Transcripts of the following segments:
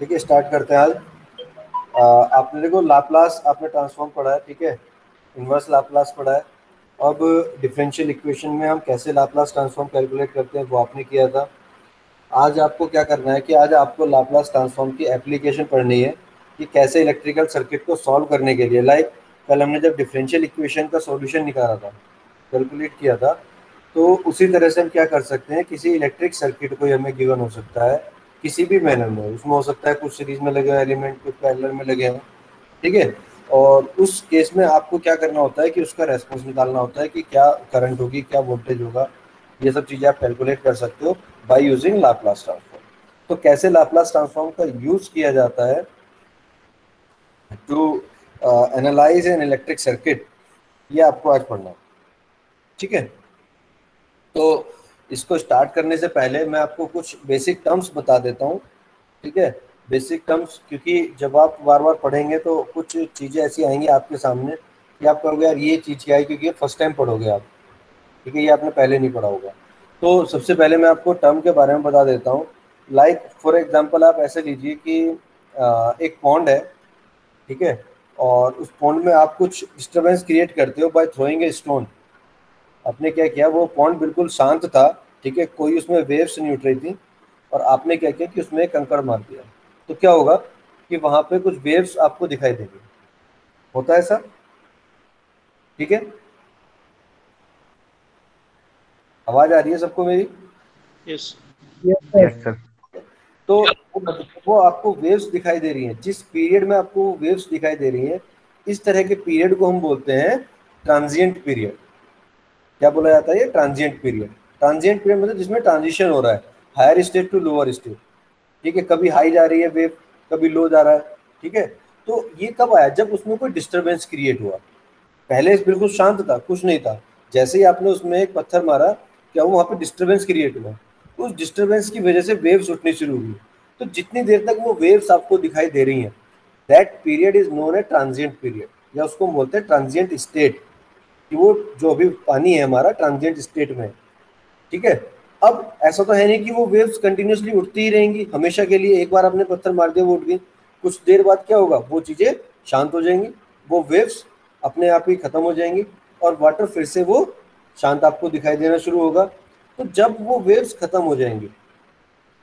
ठीक है, स्टार्ट करते हैं आज। आपने देखो लाप्लास आपने ट्रांसफॉर्म पढ़ा है, ठीक है, इनवर्स लाप्लास पढ़ा है। अब डिफरेंशियल इक्वेशन में हम कैसे लाप्लास ट्रांसफॉर्म कैलकुलेट करते हैं वो आपने किया था। आज आपको क्या करना है कि आज आपको लाप्लास ट्रांसफॉर्म की एप्लीकेशन पढ़नी है कि कैसे इलेक्ट्रिकल सर्किट को सॉल्व करने के लिए, लाइक कल हमने जब डिफरेंशियल इक्वेशन का सॉल्यूशन निकाला था, कैलकुलेट किया था, तो उसी तरह से हम क्या कर सकते हैं, किसी इलेक्ट्रिक सर्किट को हमें गिवन हो सकता है किसी भी मैनर में, उसमें हो सकता है कुछ सीरीज में लगे हुए एलिमेंट, कुछ पैरेलल में लगे हों, ठीक है। और उस केस में आपको क्या करना होता है कि उसका रेस्पॉन्स निकालना होता है कि क्या करंट होगी, क्या वोल्टेज होगा, ये सब चीज़ें आप कैलकुलेट कर सकते हो बाय यूजिंग लाप्लास ट्रांसफॉर्म। तो कैसे लाप्लास ट्रांसफॉर्म का यूज किया जाता है to analyse an electric circuit, ये आपको आज पढ़ना है, ठीक है। तो इसको स्टार्ट करने से पहले मैं आपको कुछ बेसिक टर्म्स बता देता हूँ, ठीक है। बेसिक टर्म्स, क्योंकि जब आप बार बार पढ़ेंगे तो कुछ चीज़ें ऐसी आएंगी आपके सामने कि आप कहोगे यार ये चीज़ क्या है, क्योंकि ये फर्स्ट टाइम पढ़ोगे आप, ठीक है, ये आपने पहले नहीं पढ़ा होगा। तो सबसे पहले मैं आपको टर्म के बारे में बता देता हूँ। लाइक फॉर एग्जांपल आप ऐसे लीजिए कि एक पॉन्ड है, ठीक है, और उस पॉन्ड में आप कुछ डिस्टर्बेंस क्रिएट करते हो बाय थ्रोइंग ए स्टोन। आपने क्या किया, वो पॉन्ड बिल्कुल शांत था, ठीक है, कोई उसमें वेव्स नहीं उठ रही थी, और आपने क्या किया कि उसमें एक कंकड़ मार दिया, तो क्या होगा कि वहां पे कुछ वेव्स आपको दिखाई देंगी, होता है सर, ठीक है। आवाज आ रही है सबको मेरी? यस। Yes sir. तो वो आपको वेव्स दिखाई दे रही हैं, जिस पीरियड में आपको वेव्स दिखाई दे रही हैं, इस तरह के पीरियड को हम बोलते हैं ट्रांजिएंट पीरियड। क्या बोला जाता है? ये ट्रांजिएंट पीरियड। ट्रांजिएंट पीरियड मतलब जिसमें ट्रांजिशन हो रहा है higher state to lower state, ठीक है, कभी हाई जा रही है वेव, कभी लो जा रहा है, ठीक है। तो ये कब आया? जब उसमें कोई डिस्टर्बेंस क्रिएट हुआ। पहले बिल्कुल शांत था, कुछ नहीं था, जैसे ही आपने उसमें एक पत्थर मारा, क्या हुआ, वहाँ पे डिस्टर्बेंस क्रिएट हुआ, उस डिस्टर्बेंस की वजह से वेव्स उठनी शुरू हुई। तो जितनी देर तक वो वेव्स आपको दिखाई दे रही हैं, that period is known A transient period, या उसको हम बोलते हैं ट्रांजिएंट स्टेट, कि वो जो अभी पानी है हमारा ट्रांजिएंट स्टेट में, ठीक है। अब ऐसा तो है नहीं कि वो वेव्स कंटिन्यूसली उठती ही रहेंगी हमेशा के लिए, एक बार आपने पत्थर मार दिया वो उठ गई, कुछ देर बाद क्या होगा, वो चीज़ें शांत हो जाएंगी, वो वेव्स अपने आप ही खत्म हो जाएंगी, और वाटर फिर से वो शांत आपको दिखाई देना शुरू होगा। तो जब वो वेव्स खत्म हो जाएंगी,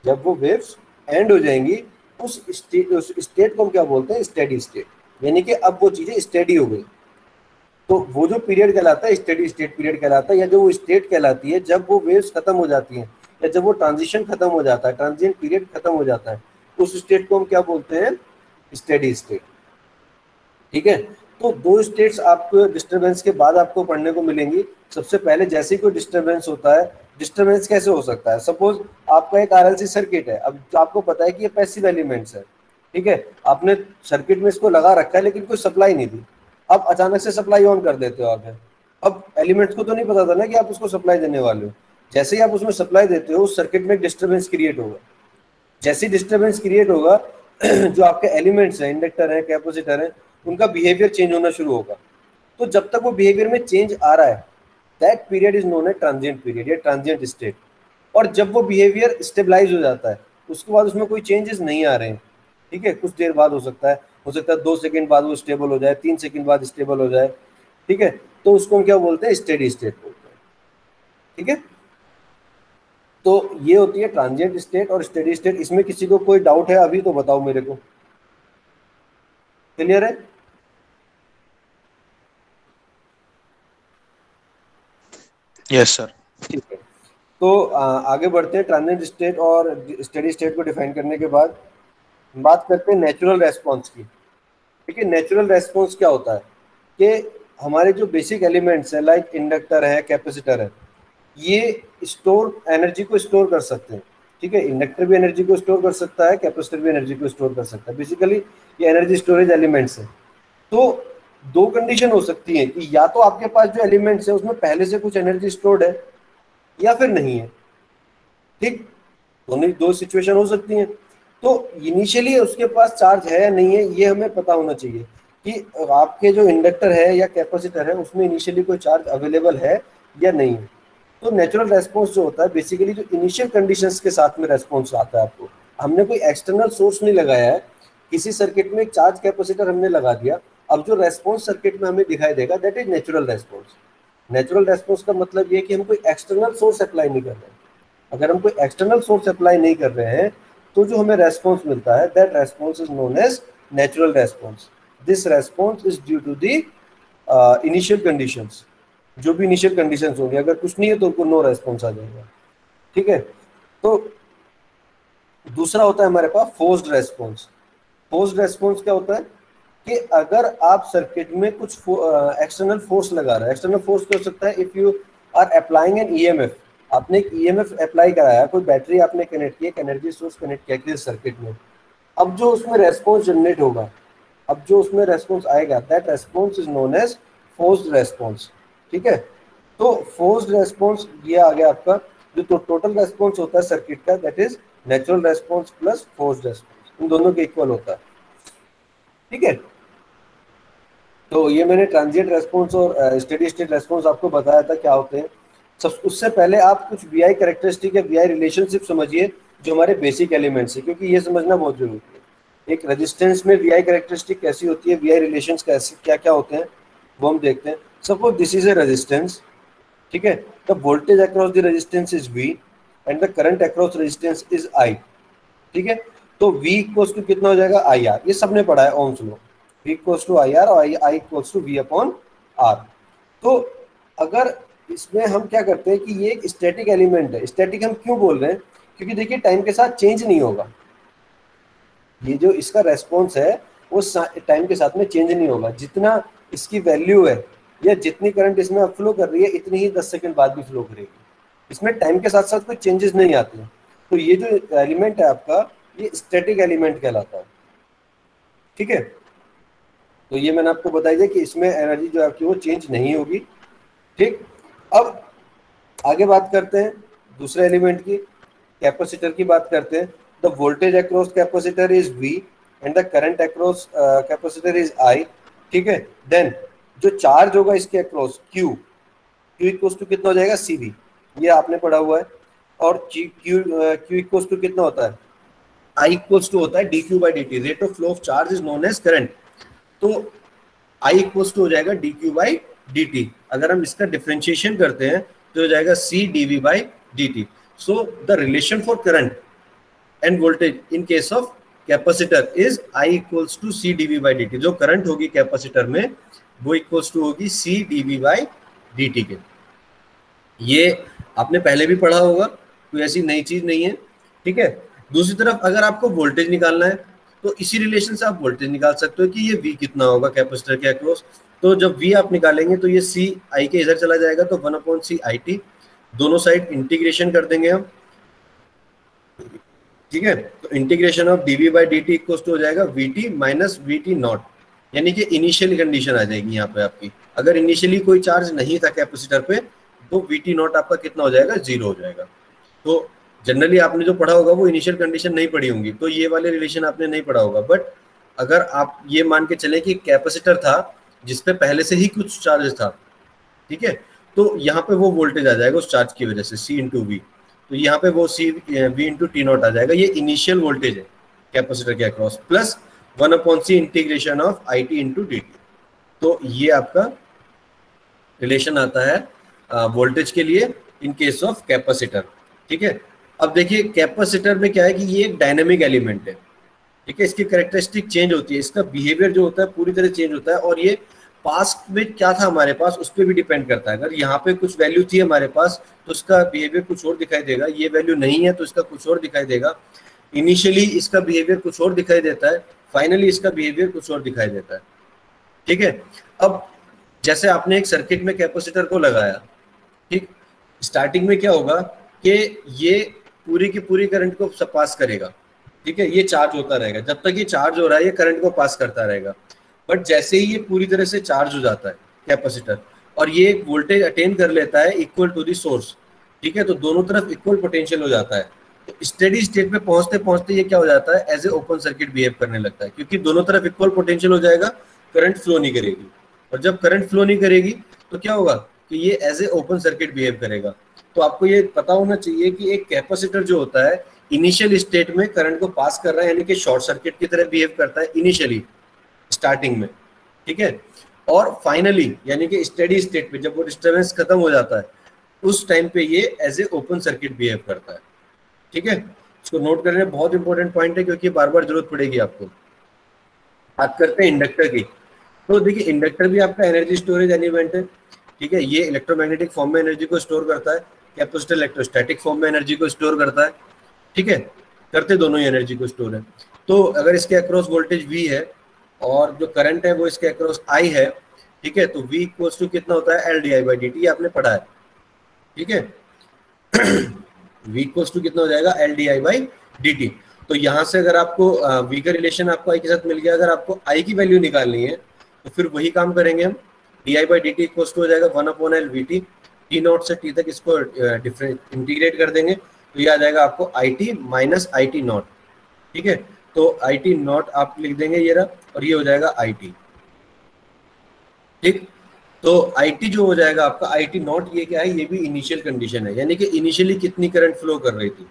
जब वो वेव्स एंड हो जाएंगी, उस स्टेट को हम क्या बोलते हैं? स्टेडी स्टेट, यानी कि अब वो चीज़ें स्टेडी हो गई। तो वो जो पीरियड कहलाता है स्टेडी स्टेट पीरियड कहलाता है, या जो वो स्टेट कहलाती है जब वो वेव्स खत्म हो जाती हैं, या जब वो ट्रांजिशन खत्म हो जाता है, ट्रांजिएंट पीरियड खत्म हो जाता है, उस स्टेट को हम क्या बोलते हैं? स्टेडी स्टेट, ठीक है। तो दो स्टेट्स आपको डिस्टर्बेंस के बाद आपको पढ़ने को मिलेंगी। सबसे पहले जैसे ही कोई डिस्टर्बेंस होता है, डिस्टर्बेंस कैसे हो सकता है? सपोज आपका एक आरएलसी सर्किट है, अब आपको पता है कि ये पैसिव एलिमेंट्स है, ठीक है, आपने सर्किट में इसको लगा रखा है लेकिन कोई सप्लाई नहीं दी, अब अचानक से सप्लाई ऑन कर देते हो आप। अब एलिमेंट्स को तो नहीं पता था ना कि आप उसको सप्लाई देने वाले हो, जैसे ही आप उसमें सप्लाई देते हो उस सर्किट में डिस्टर्बेंस क्रिएट होगा। जैसे डिस्टर्बेंस क्रिएट होगा जो आपके एलिमेंट्स हैं, इंडक्टर है, कैपेसिटर है, उनका बिहेवियर चेंज होना शुरू होगा। तो जब तक वो बिहेवियर में चेंज आ रहा है, that period is known A transient period या ट्रांजिएंट स्टेट। और जब वो बिहेवियर स्टेबलाइज हो जाता है, उसके बाद उसमें कोई चेंजेस नहीं आ रहे हैं, ठीक है, कुछ देर बाद हो सकता है 2 सेकंड बाद वो स्टेबल हो जाए, 3 सेकंड बाद स्टेबल हो जाए, ठीक है, तो उसको हम क्या बोलते हैं? स्टेडी स्टेट बोलते हैं, ठीक है। तो ये होती है ट्रांजिएंट स्टेट और स्टेडी स्टेट। इसमें किसी को कोई डाउट है अभी तो बताओ मेरे को, क्लियर है? Yes sir. ठीक है। तो आगे बढ़ते हैं। ट्रांजिएंट स्टेट और स्टेडी स्टेट को डिफाइन करने के बाद बात करते हैं नेचुरल रेस्पॉन्स की, ठीक है। नेचुरल रेस्पॉन्स क्या होता है कि हमारे जो बेसिक एलिमेंट्स हैं, लाइक इंडक्टर है, कैपेसिटर है, ये स्टोर एनर्जी को स्टोर कर सकते हैं, ठीक है। इंडक्टर भी एनर्जी को स्टोर कर सकता है, कैपेसिटर भी एनर्जी को स्टोर कर सकता है, बेसिकली ये एनर्जी स्टोरेज एलिमेंट्स हैं। तो दो कंडीशन हो सकती है कि या तो आपके पास जो एलिमेंट्स है उसमें पहले से कुछ एनर्जी स्टोर्ड है, या फिर नहीं है, ठीक। दोनों दो सिचुएशन हो सकती हैं। तो इनिशियली उसके पास चार्ज है या नहीं है, ये हमें पता होना चाहिए कि आपके जो इंडक्टर है या कैपेसिटर है उसमें इनिशियली कोई चार्ज अवेलेबल है या नहीं है। तो नेचुरल रेस्पॉन्स जो होता है बेसिकली जो इनिशियल कंडीशंस के साथ में रेस्पॉन्स आता है आपको, हमने कोई एक्सटर्नल सोर्स नहीं लगाया है, किसी सर्किट में एक चार्ज कैपेसिटर हमने लगा दिया, अब जो रेस्पॉन्स सर्किट में हमें दिखाई देगा that is natural response. Natural response का मतलब ये कि हम कोई एक्सटर्नल सोर्स अप्लाई नहीं कर रहे हैं। अगर हम कोई एक्सटर्नल सोर्स अप्लाई नहीं कर रहे हैं तो जो हमें रेस्पॉन्स मिलता है that response is known as natural response. This response is due to the initial conditions. जो भी इनिशियल कंडीशंस होंगे, अगर कुछ नहीं है तो उनको नो रेस्पॉन्स आ जाएगा। ठीक है, तो दूसरा होता है हमारे पास फोर्स्ड रेस्पॉन्स। फोर्स्ड रेस्पॉन्स क्या होता है कि अगर आप सर्किट में कुछ एक्सटर्नल फोर्स लगा रहे हैं, एक्सटर्नल फोर्स क्या हो सकता है, if you are applying an EMF, आपने एक ईएमएफ अप्लाई कराया, कोई बैटरी आपने कनेक्ट की, एक एनर्जी सोर्स कनेक्ट किया किसी सर्किट में, अब जो उसमें रेस्पॉन्स जनरेट होगा, अब जो उसमें रेस्पॉन्स आएगा that response is known as forced response. ठीक है, तो फोर्स्ड रेस्पॉन्स ये आ गया आपका, जो तो टोटल रेस्पॉन्स होता है सर्किट का that is natural response plus forced response, इन दोनों के इक्वल होता है। ठीक है, तो ये मैंने ट्रांजिएंट रेस्पॉन्स और स्टेडी स्टेट रेस्पॉन्स आपको बताया था क्या होते हैं। सब उससे पहले आप कुछ वीआई कैरेक्टरिस्टिक या वीआई रिलेशनशिप समझिए जो हमारे बेसिक एलिमेंट्स है, क्योंकि ये समझना बहुत जरूरी है। एक रेजिस्टेंस में वीआई कैरेक्टरिस्टिक कैसी होती है, वीआई रिलेशंस कैसे क्या क्या होते हैं वो हम देखते हैं। Suppose this is a resistance, ठीक है, the voltage across the resistance is V and the current across resistance is I. ठीक है, तो V इक्वल्स टू कितना हो जाएगा आई आर, ये सबने पढ़ा है ohm's law, V equals to I R और I equals to V upon R. तो अगर इसमें हम क्या करते हैं कि ये एक स्टैटिक एलिमेंट है। स्टैटिक हम क्यों बोल रहे हैं, क्योंकि देखिए टाइम के साथ चेंज नहीं होगा, ये जो इसका रेस्पॉन्स है वो टाइम के साथ में चेंज नहीं होगा। जितना इसकी वैल्यू है या जितनी करंट इसमें अब फ्लो कर रही है इतनी ही 10 सेकंड बाद भी फ्लो करेगी, इसमें टाइम के साथ साथ कोई चेंजेस नहीं आते हैं। तो ये जो एलिमेंट है आपका ये स्टैटिक एलिमेंट कहलाता है। ठीक है, तो ये मैंने आपको बताई दिया कि इसमें एनर्जी जो आपकी वो चेंज नहीं होगी। ठीक, अब आगे बात करते हैं दूसरे एलिमेंट की, कैपेसिटर की बात करते हैं। The voltage across capacitor is V and the current across capacitor is I। ठीक है, देन जो चार्ज होगा इसके अक्रॉस Q इक्वल्स टू कितना हो जाएगा CV, ये आपने पढ़ा हुआ है। और Q इक्वल्स टू कितना होता है, I इक्वल्स टू होता है dq by dt, rate of flow of charge is known as current. तो I इक्वल्स टू हो जाएगा dq बाई dt। अगर हम इसका डिफरेंशिएशन करते हैं तो हो जाएगा C dv by dt। So the relation for current and voltage in case of capacitor is I equals to C dv by dt। जो करंट होगी कैपेसिटर में वो इक्वल्स टू होगी C dv बाई dt के। ये आपने पहले भी पढ़ा होगा, कोई ऐसी नई चीज नहीं है। ठीक है, दूसरी तरफ अगर आपको वोल्टेज निकालना है तो इसी रिलेशन से आप वोल्टेज निकाल सकते हो कि ये V कितना होगा कैपेसिटर के अक्रॉस। तो जब V आप निकालेंगे तो ये C I के इधर चला जाएगा, तो 1/C IT, दोनों साइड इंटीग्रेशन कर देंगे हम। ठीक है, तो integration of dv by dt equals to हो जाएगा VT माइनस VT नॉट, यानी कि इनिशियल कंडीशन आ जाएगी यहाँ पे आपकी। अगर इनिशियली कोई चार्ज नहीं था कैपेसिटर पे तो VT नॉट आपका कितना हो जाएगा, 0 हो जाएगा। तो जनरली आपने जो पढ़ा होगा वो इनिशियल कंडीशन नहीं पढ़ी होंगी, तो ये वाले रिलेशन आपने नहीं पढ़ा होगा। बट अगर आप ये मान के चले कि कैपेसिटर था जिसपे पहले से ही कुछ चार्ज था, ठीक है, तो यहाँ पे वो वोल्टेज आ जाएगा उस चार्ज की वजह से C इंटू वी, तो यहाँ पे वो V इंटू टी नॉट आ जाएगा। ये इनिशियल वोल्टेज है कैपेसिटर के across, plus 1/C integration of IT into dt। तो ये आपका रिलेशन आता है वोल्टेज के लिए इन केस ऑफ कैपेसिटर। ठीक है, अब देखिए कैपेसिटर में क्या है कि ये एक डायनेमिक एलिमेंट है। ठीक है, इसकी कैरेक्टरिस्टिक चेंज होती है, इसका बिहेवियर जो होता है पूरी तरह चेंज होता है, और ये पास्ट में क्या था हमारे पास उस पर भी डिपेंड करता है। अगर यहाँ पे कुछ वैल्यू थी हमारे पास तो इसका बिहेवियर कुछ और दिखाई देगा, ये वैल्यू नहीं है तो इसका कुछ और दिखाई देगा। इनिशियली इसका बिहेवियर कुछ और दिखाई देता है, फाइनली इसका बिहेवियर कुछ और दिखाई देता है। ठीक है, अब जैसे आपने एक सर्किट में कैपेसिटर को लगाया, ठीक, स्टार्टिंग में क्या होगा कि ये पूरी की पूरी करंट को पास करेगा। ठीक है, ये चार्ज होता रहेगा, जब तक ये चार्ज हो रहा है ये करंट को पास करता रहेगा। बट जैसे ही ये पूरी तरह से चार्ज हो जाता है कैपेसिटर और ये वोल्टेज अटेन कर लेता है इक्वल टू द सोर्स, ठीक है, तो दोनों तरफ इक्वल पोटेंशियल हो जाता है। तो स्टेडी स्टेट में पहुंचते पहुंचते ये क्या हो जाता है, as a open circuit behave करने लगता है, क्योंकि दोनों तरफ इक्वल पोटेंशियल हो जाएगा, करंट फ्लो नहीं करेगी। और जब करंट फ्लो नहीं करेगी तो क्या होगा कि ये as a open circuit behave करेगा। तो आपको ये पता होना चाहिए कि एक कैपेसिटर जो होता है इनिशियल स्टेट में करंट को पास कर रहा है, यानी कि शॉर्ट सर्किट की तरह बिहेव करता है इनिशियली, स्टार्टिंग में, ठीक है। और फाइनली यानी कि स्टेडी स्टेट पे जब वो डिस्टर्बेंस खत्म हो जाता है, उस टाइम पे ये as a open circuit behave करता है, ठीक है। इसको नोट करने बहुत इंपॉर्टेंट पॉइंट है, क्योंकि बार बार जरूरत पड़ेगी आपको। बात करते हैं इंडक्टर की। तो देखिए, इंडक्टर भी आपका एनर्जी स्टोरेज एलिमेंट है, ठीक है। ये इलेक्ट्रोमैग्नेटिक फॉर्म में एनर्जी को स्टोर करता है, कैपेसिटर इलेक्ट्रोस्टैटिक फॉर्म में एनर्जी को स्टोर करता है, ठीक है। करते दोनों ही एनर्जी को स्टोर है। तो अगर इसके अक्रॉस वोल्टेज V है और जो करंट है वो इसके अक्रॉस I है, ठीक है, तो V इक्वल्स टू कितना होता है, LdI/dt, आपने पढ़ा है, ठीक है। V इक्वल्स टू कितना हो जाएगा, LdI/dt। तो यहाँ से अगर आपको V का रिलेशन आपको I के साथ मिल गया, अगर आपको I की वैल्यू निकालनी है तो फिर वही काम करेंगे हम। di/dt इक्वल्स टू हो जाएगा 1/LVT, t नॉट से t तक इसको इंटीग्रेट कर देंगे, तो ये आ जाएगा आपको IT माइनस IT नॉट, ठीक है। तो IT नॉट आप लिख देंगे ये रहा, और ये हो जाएगा IT, ठीक। तो IT जो हो जाएगा आपका IT नॉट, ये क्या है, ये भी इनिशियल कंडीशन है, यानी कि इनिशियली कितनी करंट फ्लो कर रही थी,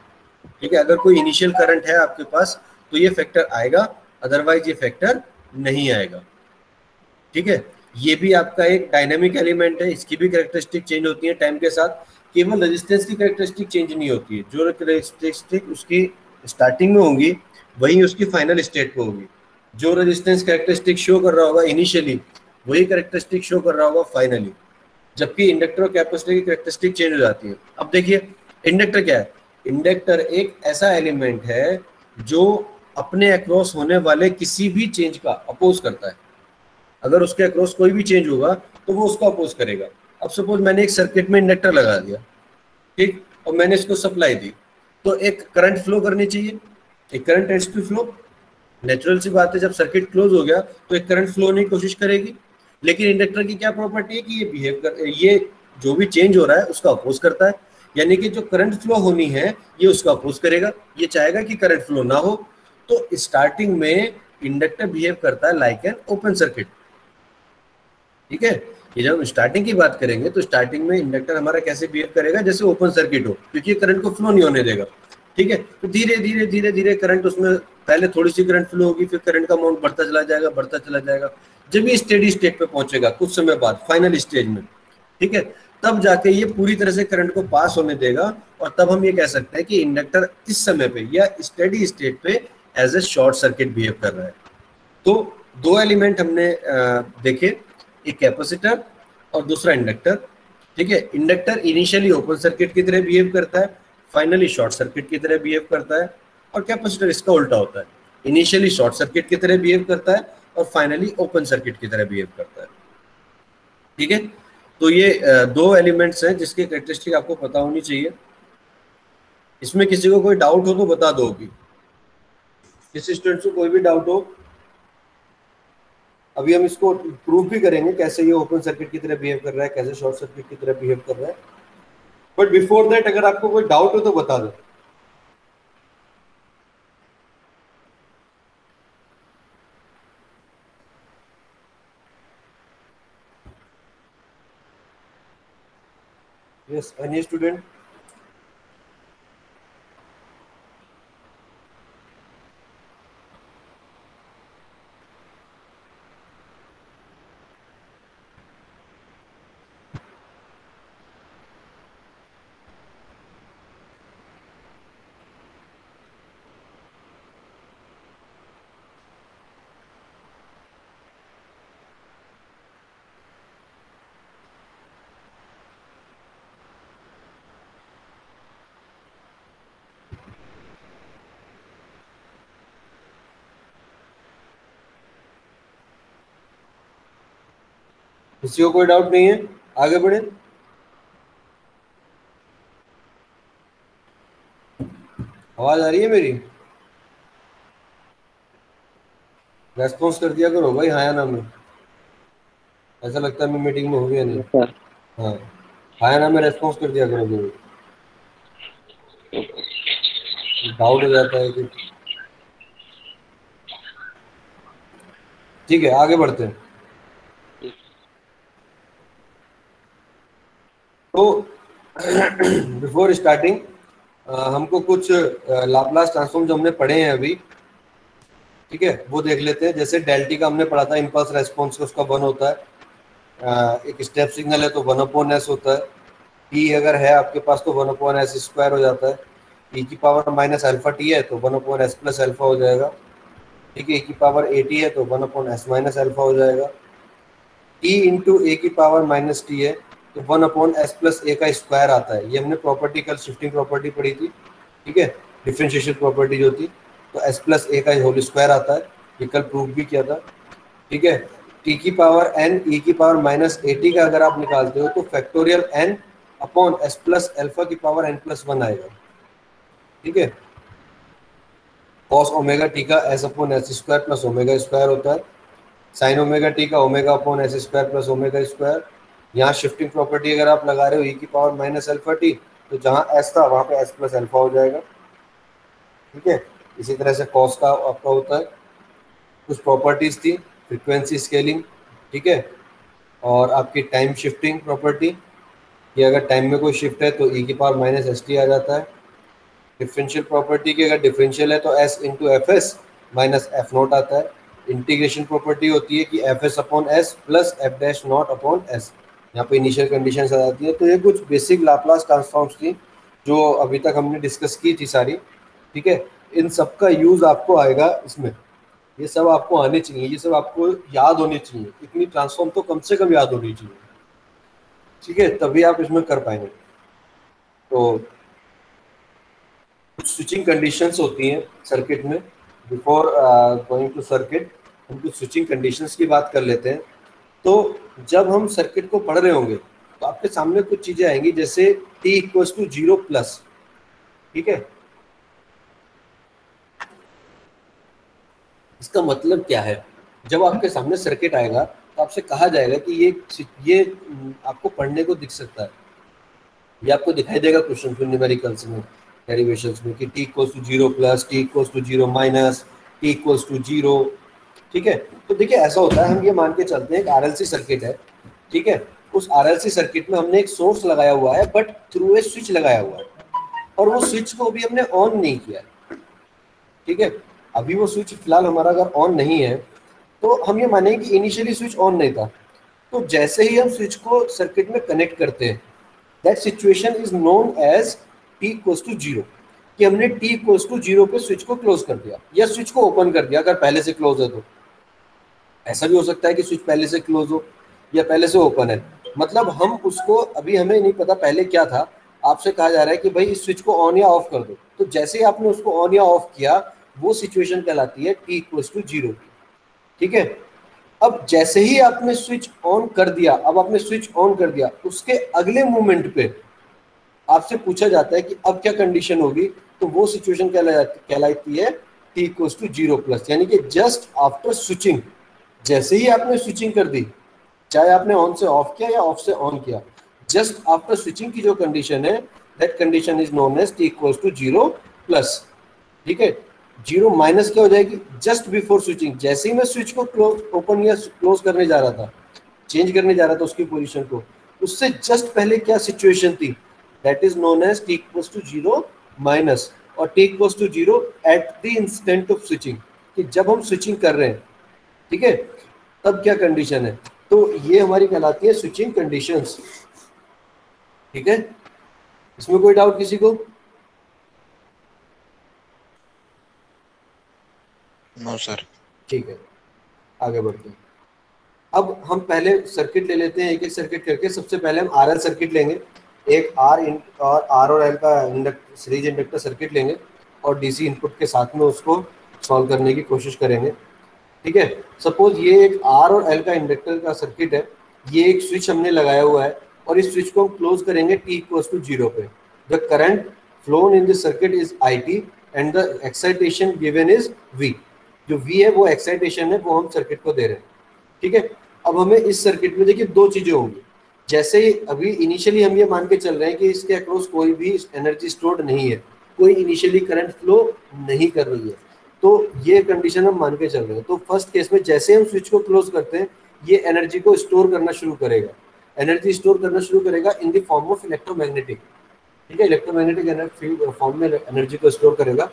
ठीक है। अगर कोई इनिशियल करंट है आपके पास तो ये फैक्टर आएगा, अदरवाइज ये फैक्टर नहीं आएगा, ठीक है। ये भी आपका एक डायनेमिक एलिमेंट है, इसकी भी कैरेक्टरिस्टिक चेंज होती है टाइम के साथ। केवल रेजिस्टेंस की कैरेक्टरिस्टिक चेंज नहीं होती है, जो कैरेक्टरिस्टिक उसकी स्टार्टिंग में होंगी वही उसकी फाइनल स्टेट पे होगी। जो रेजिस्टेंस कैरेक्टरिस्टिक शो कर रहा होगा इनिशियली, वही कैरेक्टरिस्टिक शो कर रहा होगा फाइनली, जबकि इंडक्टर और कैपेसिटर की कैरेक्टरिस्टिक चेंज हो जाती है। अब देखिए, इंडक्टर क्या है, इंडक्टर एक ऐसा एलिमेंट है जो अपने अक्रॉस होने वाले किसी भी चेंज का अपोज करता है। अगर उसके अक्रॉस कोई भी चेंज होगा तो वो उसको अपोज करेगा। अब सपोज मैंने एक सर्किट में इंडक्टर लगा दिया, ठीक, और मैंने इसको सप्लाई दी, तो एक करंट फ्लो करनी चाहिए, एक current tends to flow. Natural सी बात है, जब सर्किट क्लोज हो गया तो एक करंट फ्लो होने की कोशिश करेगी। लेकिन इंडक्टर की क्या प्रॉपर्टी है कि ये बिहेव कर, ये जो भी चेंज हो रहा है उसका अपोज करता है, यानी कि जो करंट फ्लो होनी है ये उसका अपोज करेगा, ये चाहेगा कि करंट फ्लो ना हो। तो स्टार्टिंग में इंडक्टर बिहेव करता है लाइक एन ओपन सर्किट, ठीक है। ये जब हम स्टार्टिंग की बात करेंगे तो स्टार्टिंग में इंडक्टर हमारा कैसे बिहेव करेगा, जैसे ओपन सर्किट हो, क्योंकि करंट को फ्लो नहीं होने देगा, ठीक है। तो धीरे धीरे धीरे धीरे करंट उसमें, पहले थोड़ी सी करंट फ्लो होगी, फिर करंट का अमाउंट बढ़ता चला जाएगा, बढ़ता चला जाएगा। जब ये स्टेडी स्टेट पे पहुंचेगा कुछ समय बाद, फाइनल स्टेज में, ठीक है, तब जाके ये पूरी तरह से करंट को पास होने देगा, और तब हम ये कह सकते हैं कि इंडक्टर इस समय पे या स्टेडी स्टेट पे as a short circuit behave कर रहा है। तो दो एलिमेंट हमने देखे, एक कैपेसिटर और दूसरा इंडक्टर, ठीक है। इंडक्टर इनिशियली ओपन सर्किट की तरह बिहेव करता है, फाइनली शॉर्ट सर्किट की तरह बिहेव करता है, और कैपेसिटर इसका उल्टा होता है, इनिशियली शॉर्ट सर्किट की तरह बिहेव करता है और फाइनली ओपन सर्किट की तरह बिहेव करता है, ठीक है। तो ये दो एलिमेंट्स हैं जिसके कैरेक्टरिस्टिक आपको पता होनी चाहिए। इसमें किसी को कोई डाउट हो तो बता दो, कि किसी स्टूडेंट को कोई भी डाउट हो। अभी हम इसको प्रूव भी करेंगे कैसे ये ओपन सर्किट की तरह बिहेव कर रहा है, कैसे शॉर्ट सर्किट की तरह बिहेव कर रहा है। बट बिफोर दैट अगर आपको कोई डाउट हो तो बता दो। Yes, any student? किसी को कोई डाउट नहीं है, आगे बढ़े। आवाज आ रही है मेरी? रेस्पॉन्स कर दिया करो भाई, हाँ या ना में। ऐसा लगता है मैं मीटिंग में हो गया नहीं। हाँ, हाँ या ना में रेस्पॉन्स कर दिया करो जरूर। डाउट हो जाता है कि, ठीक है, आगे बढ़ते हैं। तो बिफोर स्टार्टिंग हमको कुछ लाप्लास ट्रांसफॉर्म जो हमने पढ़े हैं अभी, ठीक है, वो देख लेते हैं। जैसे डेल्टी का हमने पढ़ा था, इम्पल्स रेस्पॉन्स का उसका 1 होता है, एक स्टेप सिग्नल है तो 1/s होता है। टी अगर है आपके पास तो 1/s² हो जाता है। e की पावर माइनस अल्फा टी है तो 1/s प्लस अल्फा हो जाएगा, ठीक है। e की पावर टी है तो 1/s माइनस अल्फा हो जाएगा। टी इंटू ए की पावर माइनस टी है तो 1/s प्लस ए का स्क्वायर आता है। ये हमने प्रॉपर्टी कल शिफ्टिंग प्रॉपर्टी पढ़ी थी, ठीक है, डिफरेंशिएशन प्रॉपर्टी जो थी, तो s प्लस ए का होल स्क्वायर आता है। ये कल प्रूव भी किया था, ठीक है। टी की पावर n e की पावर माइनस ए टी का अगर आप निकालते हो तो factorial n upon s plus alpha की पावर n+1 आएगा, ठीक है। कॉस ओमेगा टी का s upon S square plus omega square होता है। साइन ओमेगा टी का omega upon S square plus omega square. यहाँ शिफ्टिंग प्रॉपर्टी अगर आप लगा रहे हो e की पावर माइनस अल्फा टी, तो जहाँ s था वहाँ पे s प्लस अल्फा हो जाएगा, ठीक है। इसी तरह से कॉस का आपका होता है। कुछ प्रॉपर्टीज थी, फ्रीक्वेंसी स्केलिंग, ठीक है, और आपकी टाइम शिफ्टिंग प्रॉपर्टी, कि अगर टाइम में कोई शिफ्ट है तो e की पावर माइनस एस टी आ जाता है। डिफरेंशियल प्रॉपर्टी की अगर डिफरेंशियल है तो s into F S minus F not आता है। इंटीग्रेशन प्रॉपर्टी होती है कि F S upon S plus F dash not upon S. यहाँ पे इनिशियल कंडीशन आ जाती है। तो ये कुछ बेसिक लाप्लास ट्रांसफॉर्म्स थी जो अभी तक हमने डिस्कस की थी सारी, ठीक है। इन सब का यूज आपको आएगा इसमें, ये सब आपको आने चाहिए, ये सब आपको याद होनी चाहिए। इतनी ट्रांसफॉर्म तो कम से कम याद होनी चाहिए, ठीक है, तभी आप इसमें कर पाएंगे। तो कुछ स्विचिंग कंडीशंस होती हैं सर्किट में। बिफोर गोइंग टू सर्किट हम कुछ स्विचिंग कंडीशंस की बात कर लेते हैं। तो जब हम सर्किट को पढ़ रहे होंगे तो आपके सामने कुछ चीजें आएंगी, जैसे t इक्वल्स टू 0+, ठीक है। इसका मतलब क्या है? जब आपके सामने सर्किट आएगा तो आपसे कहा जाएगा कि ये आपको पढ़ने को दिख सकता है, ये आपको दिखाई देगा क्वेश्चन में, न्यूमेरिकल्स में, डेरिवेशंस में, कि t equals to 0+, t equals to 0-, t equals to 0, ठीक है। तो देखिए ऐसा होता है, हम ये मान के चलते हैं एक आरएलसी सर्किट है, ठीक है। उस आरएलसी सर्किट में हमने एक सोर्स लगाया हुआ है बट थ्रू ए स्विच लगाया हुआ है, और वो स्विच को अभी हमने ऑन नहीं किया, ठीक है। अभी वो स्विच फिलहाल हमारा अगर ऑन नहीं है तो हम ये मानेंगे कि इनिशियली स्विच ऑन नहीं था। तो जैसे ही हम स्विच को सर्किट में कनेक्ट करते हैं, that situation is known as t equals to 0, कि हमने t इक्वल्स टू 0 पे स्विच को क्लोज कर दिया या स्विच को ओपन कर दिया। अगर पहले से क्लोज है तो ऐसा भी हो सकता है कि स्विच पहले से क्लोज हो या पहले से ओपन है, मतलब हम उसको, अभी हमें नहीं पता पहले क्या था। आपसे कहा जा रहा है कि भाई इस स्विच को ऑन या ऑफ कर दो, तो जैसे ही आपने उसको ऑन या ऑफ किया वो सिचुएशन कहलाती है t इक्वल्स टू 0, ठीक है। अब जैसे ही आपने स्विच ऑन कर दिया, अब आपने स्विच ऑन कर दिया, उसके अगले मोमेंट पे आपसे पूछा जाता है कि अब क्या कंडीशन होगी, तो वो सिचुएशन कहलाती है t इक्वल्स टू 0+, यानी कि जस्ट आफ्टर स्विचिंग, जैसे ही आपने स्विचिंग कर दी, चाहे आपने ऑन से ऑफ किया या ऑफ से ऑन किया, जस्ट आफ्टर स्विचिंग की जो कंडीशन है, that condition is known as t equals to 0+, ठीक है। 0- क्या हो जाएगी? जस्ट बिफोर स्विचिंग, जैसे ही मैं स्विच को क्लोज, ओपन या क्लोज करने जा रहा था, चेंज करने जा रहा था उसकी पोजीशन को, उससे जस्ट पहले क्या सिचुएशन थी, that is known as t equals to 0-, और t equals to 0 at the instant of switching, कि जब हम स्विचिंग कर रहे हैं, ठीक है, तब क्या कंडीशन है। तो ये हमारी कहलाती है स्विचिंग कंडीशंस, ठीक है। इसमें कोई डाउट किसी को? No sir. ठीक है, आगे बढ़ते हैं। अब हम पहले सर्किट ले लेते हैं, एक एक सर्किट करके। सबसे पहले हम आरएल सर्किट लेंगे, एक आर और एल का सीरीज इंडक्टर सर्किट लेंगे और डीसी इनपुट के साथ में उसको सॉल्व करने की कोशिश करेंगे, ठीक है। सपोज ये एक आर और एल का इंडक्टर का सर्किट है, ये एक स्विच हमने लगाया हुआ है और इस स्विच को हम क्लोज करेंगे t इक्वल्स टू 0 पे। The current flown in this circuit is IT and the excitation given is V। जो V है वो एक्साइटेशन है, वो हम सर्किट को दे रहे हैं, ठीक है। अब हमें इस सर्किट में देखिए दो चीजें होंगी। जैसे ही अभी इनिशियली हम ये मान के चल रहे हैं कि इसके अक्रॉस कोई भी एनर्जी स्टोर्ड नहीं है, कोई इनिशियली करंट फ्लो नहीं कर रही है, तो ये कंडीशन हम मान के चल रहे हैं। तो फर्स्ट केस में जैसे हम स्विच को क्लोज करते हैं, ये एनर्जी को स्टोर करना शुरू करेगा, एनर्जी स्टोर करना शुरू करेगा in the form of electromagnetic, ठीक है, इलेक्ट्रोमैग्नेटिक फील्ड फॉर्म में एनर्जी को स्टोर करेगा।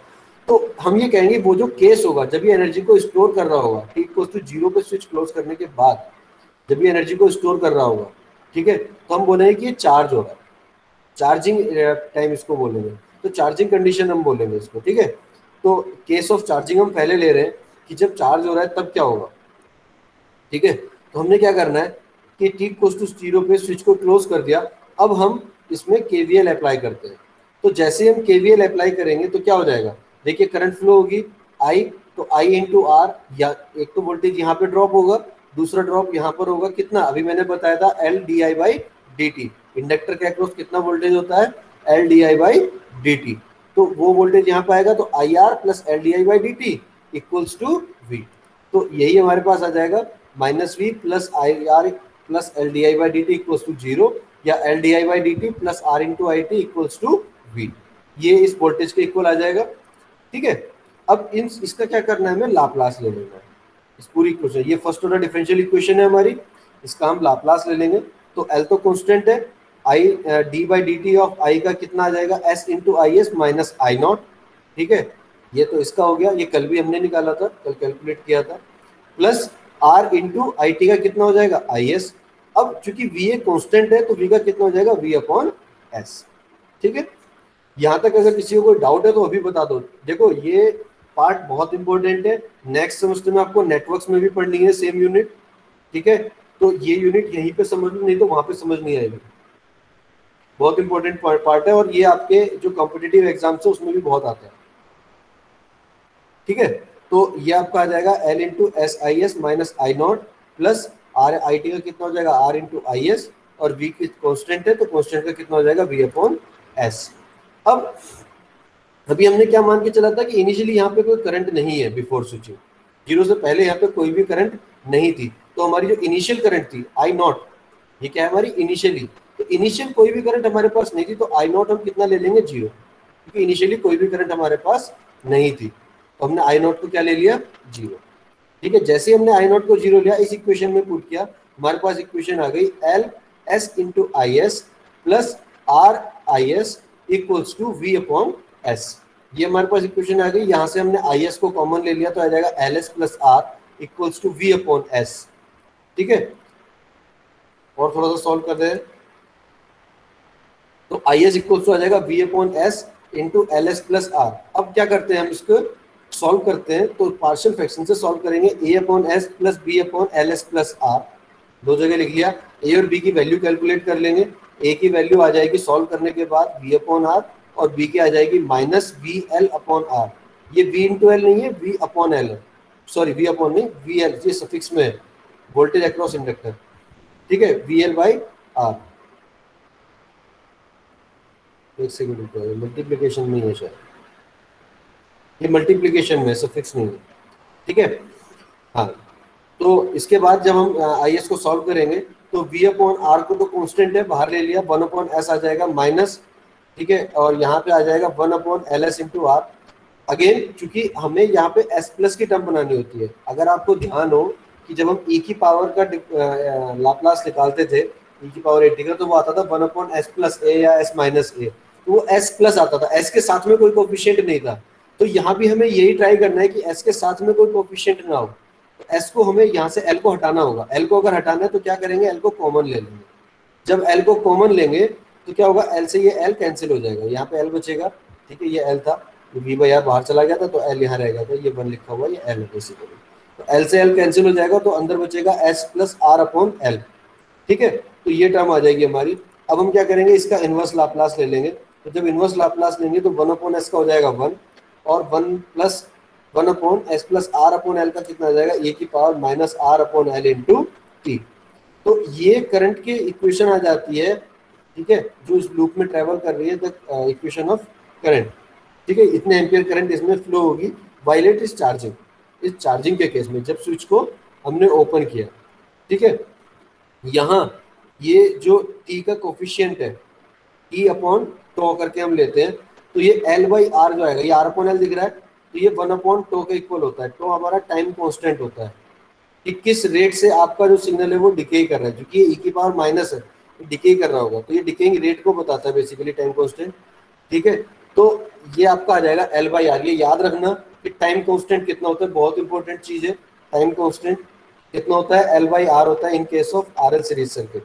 तो हम ये कहेंगे वो जो केस होगा जब ये एनर्जी को स्टोर कर रहा होगा, टी इक्वल्स टू 0 पे स्विच क्लोज करने के बाद जब ये एनर्जी को स्टोर कर रहा होगा, ठीक है, तो हम बोलेंगे कि ये चार्ज हो रहा है, चार्जिंग टाइम इसको बोलेंगे, तो चार्जिंग कंडीशन हम बोलेंगे इसको, ठीक है। तो केस ऑफ चार्जिंग हम पहले ले रहे हैं कि जब चार्ज हो रहा है तब क्या होगा, ठीक है। तो हमने क्या करना है कि टी इक्वल्स टू 0 पे स्विच को क्लोज कर दिया। अब हम इसमें केवीएल अप्लाई करते हैं। तो जैसे हम केवीएल अप्लाई करेंगे तो क्या हो जाएगा, देखिए करंट फ्लो होगी आई, तो आई इंटू आर, या एक तो वोल्टेज यहाँ पे ड्रॉप होगा, दूसरा ड्रॉप यहाँ पर होगा, कितना अभी मैंने बताया था L D I by D T. Inductor के अक्रॉस कितना वोल्टेज होता है, L D I by D T. तो वो वोल्टेज यहाँ पे आएगा, तो I R plus L D I by D T equals to V. तो यही हमारे पास आ जाएगा minus V plus I R plus L D I by D T equals to 0, या L D I by D T plus R into I T equals to V. ये इस voltage के इक्वल आ जाएगा, ठीक है। अब इसका क्या करना है, हमें लाप्लास ले लेना है इस पूरी इक्वेशन। ये फर्स्ट ऑर्डर डिफरेंशियल इक्वेशन है हमारी, इसका हम लाप्लास ले लेंगे। तो एल तो कांस्टेंट है, I D by D T of I का कितना आ जाएगा, S into I S minus I naught, ठीक है। ये तो इसका हो गया, ये कल भी हमने निकाला था, कल कैलकुलेट किया था, plus R into I T का कितना हो जाएगा, आई एस। अब चूंकि वी ए कॉन्स्टेंट है तो वी का कितना हो जाएगा, वी अपॉन एस, ठीक है। यहाँ तक अगर किसी को कोई डाउट है तो अभी बता दो। देखो ये पार्ट बहुत इंपॉर्टेंट है, नेक्स्ट सेमेस्टर में आपको नेटवर्क्स में भी पढ़नी है सेम यूनिट, ठीक है। तो ये यूनिट यहीं पे समझ लो, नहीं तो वहां पे समझ नहीं आएगी। बहुत इंपॉर्टेंट पार्ट है, और ये आपके जो कॉम्पिटिटिव एग्जाम्स है उसमें भी बहुत आता है, ठीक है। तो ये आपका आ जाएगा L into S I S minus I not plus R I T का कितना हो जाएगा, आर इंटू आई एस, और वी की कॉन्स्टेंट है तो कॉन्स्टेंट का कितना हो जाएगा, वी अपॉन एस। अब अभी हमने क्या मान के चला था कि इनिशियली यहाँ पे कोई करंट नहीं है, बिफोर स्विचिंग 0 से पहले यहाँ पे कोई भी करंट नहीं थी। तो हमारी जो इनिशियल करंट थी आई नॉट, ये क्या है हमारी इनिशियली, तो इनिशियल कोई भी करंट हमारे पास नहीं थी, तो आई नॉट हम कितना ले लेंगे, 0, क्योंकि इनिशियली कोई भी करंट हमारे पास नहीं थी। तो हमने आई नॉट को क्या ले लिया, 0, ठीक है। जैसे हमने आई नॉट को 0 लिया, इस इक्वेशन में पुट किया, हमारे पास इक्वेशन आ गई L S into I S plus R I S equals to V upon S. ये हमारे पास इक्वेशन आ गई। यहाँ से हमने आई एस को कॉमन ले लिया तो आ जाएगा L S plus R equals to V upon S, ठीक है। और थोड़ा सा सॉल्व कर रहे हैं, तो आई एस इक्वल्स टू आ जाएगा V upon S into L S plus R. अब क्या करते हैं, हम इसको सॉल्व करते हैं, तो पार्शियल फ्रैक्शन से सॉल्व करेंगे, A upon S plus B upon L S plus R, दो जगह लिख लिया। ए और बी की वैल्यू कैलकुलेट कर लेंगे, ए की वैल्यू आ जाएगी सॉल्व करने के बाद वी अपॉन आर, और बी की आ जाएगी minus V L upon R. ये वी इंटू एल नहीं है, वी अपॉन एल है, सॉरी वी अपॉन नहीं, वी एल, ये सफिक्स में है, वोल्टेज अक्रॉस इंडक्टर, ठीक है, वी एल बाई आर। एक सेकंड, मल्टीप्लीकेशन में है शायद, ये मल्टीप्लीकेशन में सफिक्स नहीं है, ठीक है। हाँ, तो इसके बाद जब हम आई एस को सॉल्व करेंगे तो वी अपॉन आर को तो कांस्टेंट है, बाहर ले लिया, 1 अपॉन एस आ जाएगा माइनस, ठीक है, और यहाँ पे आ जाएगा 1 upon L S into R. Again चूंकि हमें यहाँ पे एस प्लस की टर्म बनानी होती है, अगर आपको ध्यान हो कि जब हम ई की पावर का लाप्लास निकालते थे ई की पावर 80 का, तो वो आता था 1 अपॉन एस प्लस ए या एस माइनस ए, तो वो एस प्लस आता था, एस के साथ में कोई कोफिशिएंट नहीं था। तो यहाँ भी हमें यही ट्राई करना है कि एस के साथ में कोई कोफिशिएंट ना हो, तो एस को हमें यहाँ से एल को हटाना होगा। एल को अगर हटाना है तो क्या करेंगे, एल को कॉमन ले लेंगे। जब एल को कॉमन लेंगे तो क्या होगा, एल से ये एल कैंसिल हो जाएगा, यहाँ पे एल बचेगा, ठीक है, ये एल था, वी बाई आर बाहर चला गया था तो एल यहाँ रह गया था, ये 1 लिखा हुआ, ये एल है बेसिकली। तो एल से एल कैंसिल हो जाएगा तो अंदर बचेगा S plus R upon L, ठीक है। तो ये टर्म आ जाएगी हमारी। अब हम क्या करेंगे, इसका इनवर्स लाप्लास ले लेंगे। तो जब इनवर्स लाप्लास लेंगे तो 1 अपॉन एस का हो जाएगा 1, और 1 plus 1 upon S plus R upon L का कितना आ जाएगा, ए की power minus R upon L into T. तो ये करंट की इक्वेशन आ जाती है, ठीक है, जो इस लूप में ट्रेवल कर रही है, द इक्वेशन ऑफ करंट, ठीक है। इतने एम्पियर करंट इसमें फ्लो होगी वायलेट इस चार्जिंग, इस चार्जिंग के केस में जब स्विच को हमने ओपन किया, ठीक है। यहाँ ये जो टी का कोफिशिएंट है, टी अपॉन टो करके हम लेते हैं, तो ये एल बाई आर जो आएगा, ये आर अपॉन एल दिख रहा है, तो ये 1 अपॉन टो के इक्वल होता है। टो हमारा टाइम कांस्टेंट होता है कि किस रेट से आपका जो सिग्नल है वो डिके कर रहा है, क्योंकि ये ई की पावर माइनस है डिके कर रहा होगा, तो ये डिकेइंग रेट को बताता है बेसिकली टाइम कांस्टेंट। ठीक है, तो ये आपका आ जाएगा एल बाई आर। ये याद रखना कि टाइम कांस्टेंट कितना होता है, बहुत इंपॉर्टेंट चीज है। टाइम कांस्टेंट कितना होता है, एल बाई आर होता है इन case of R L series circuit.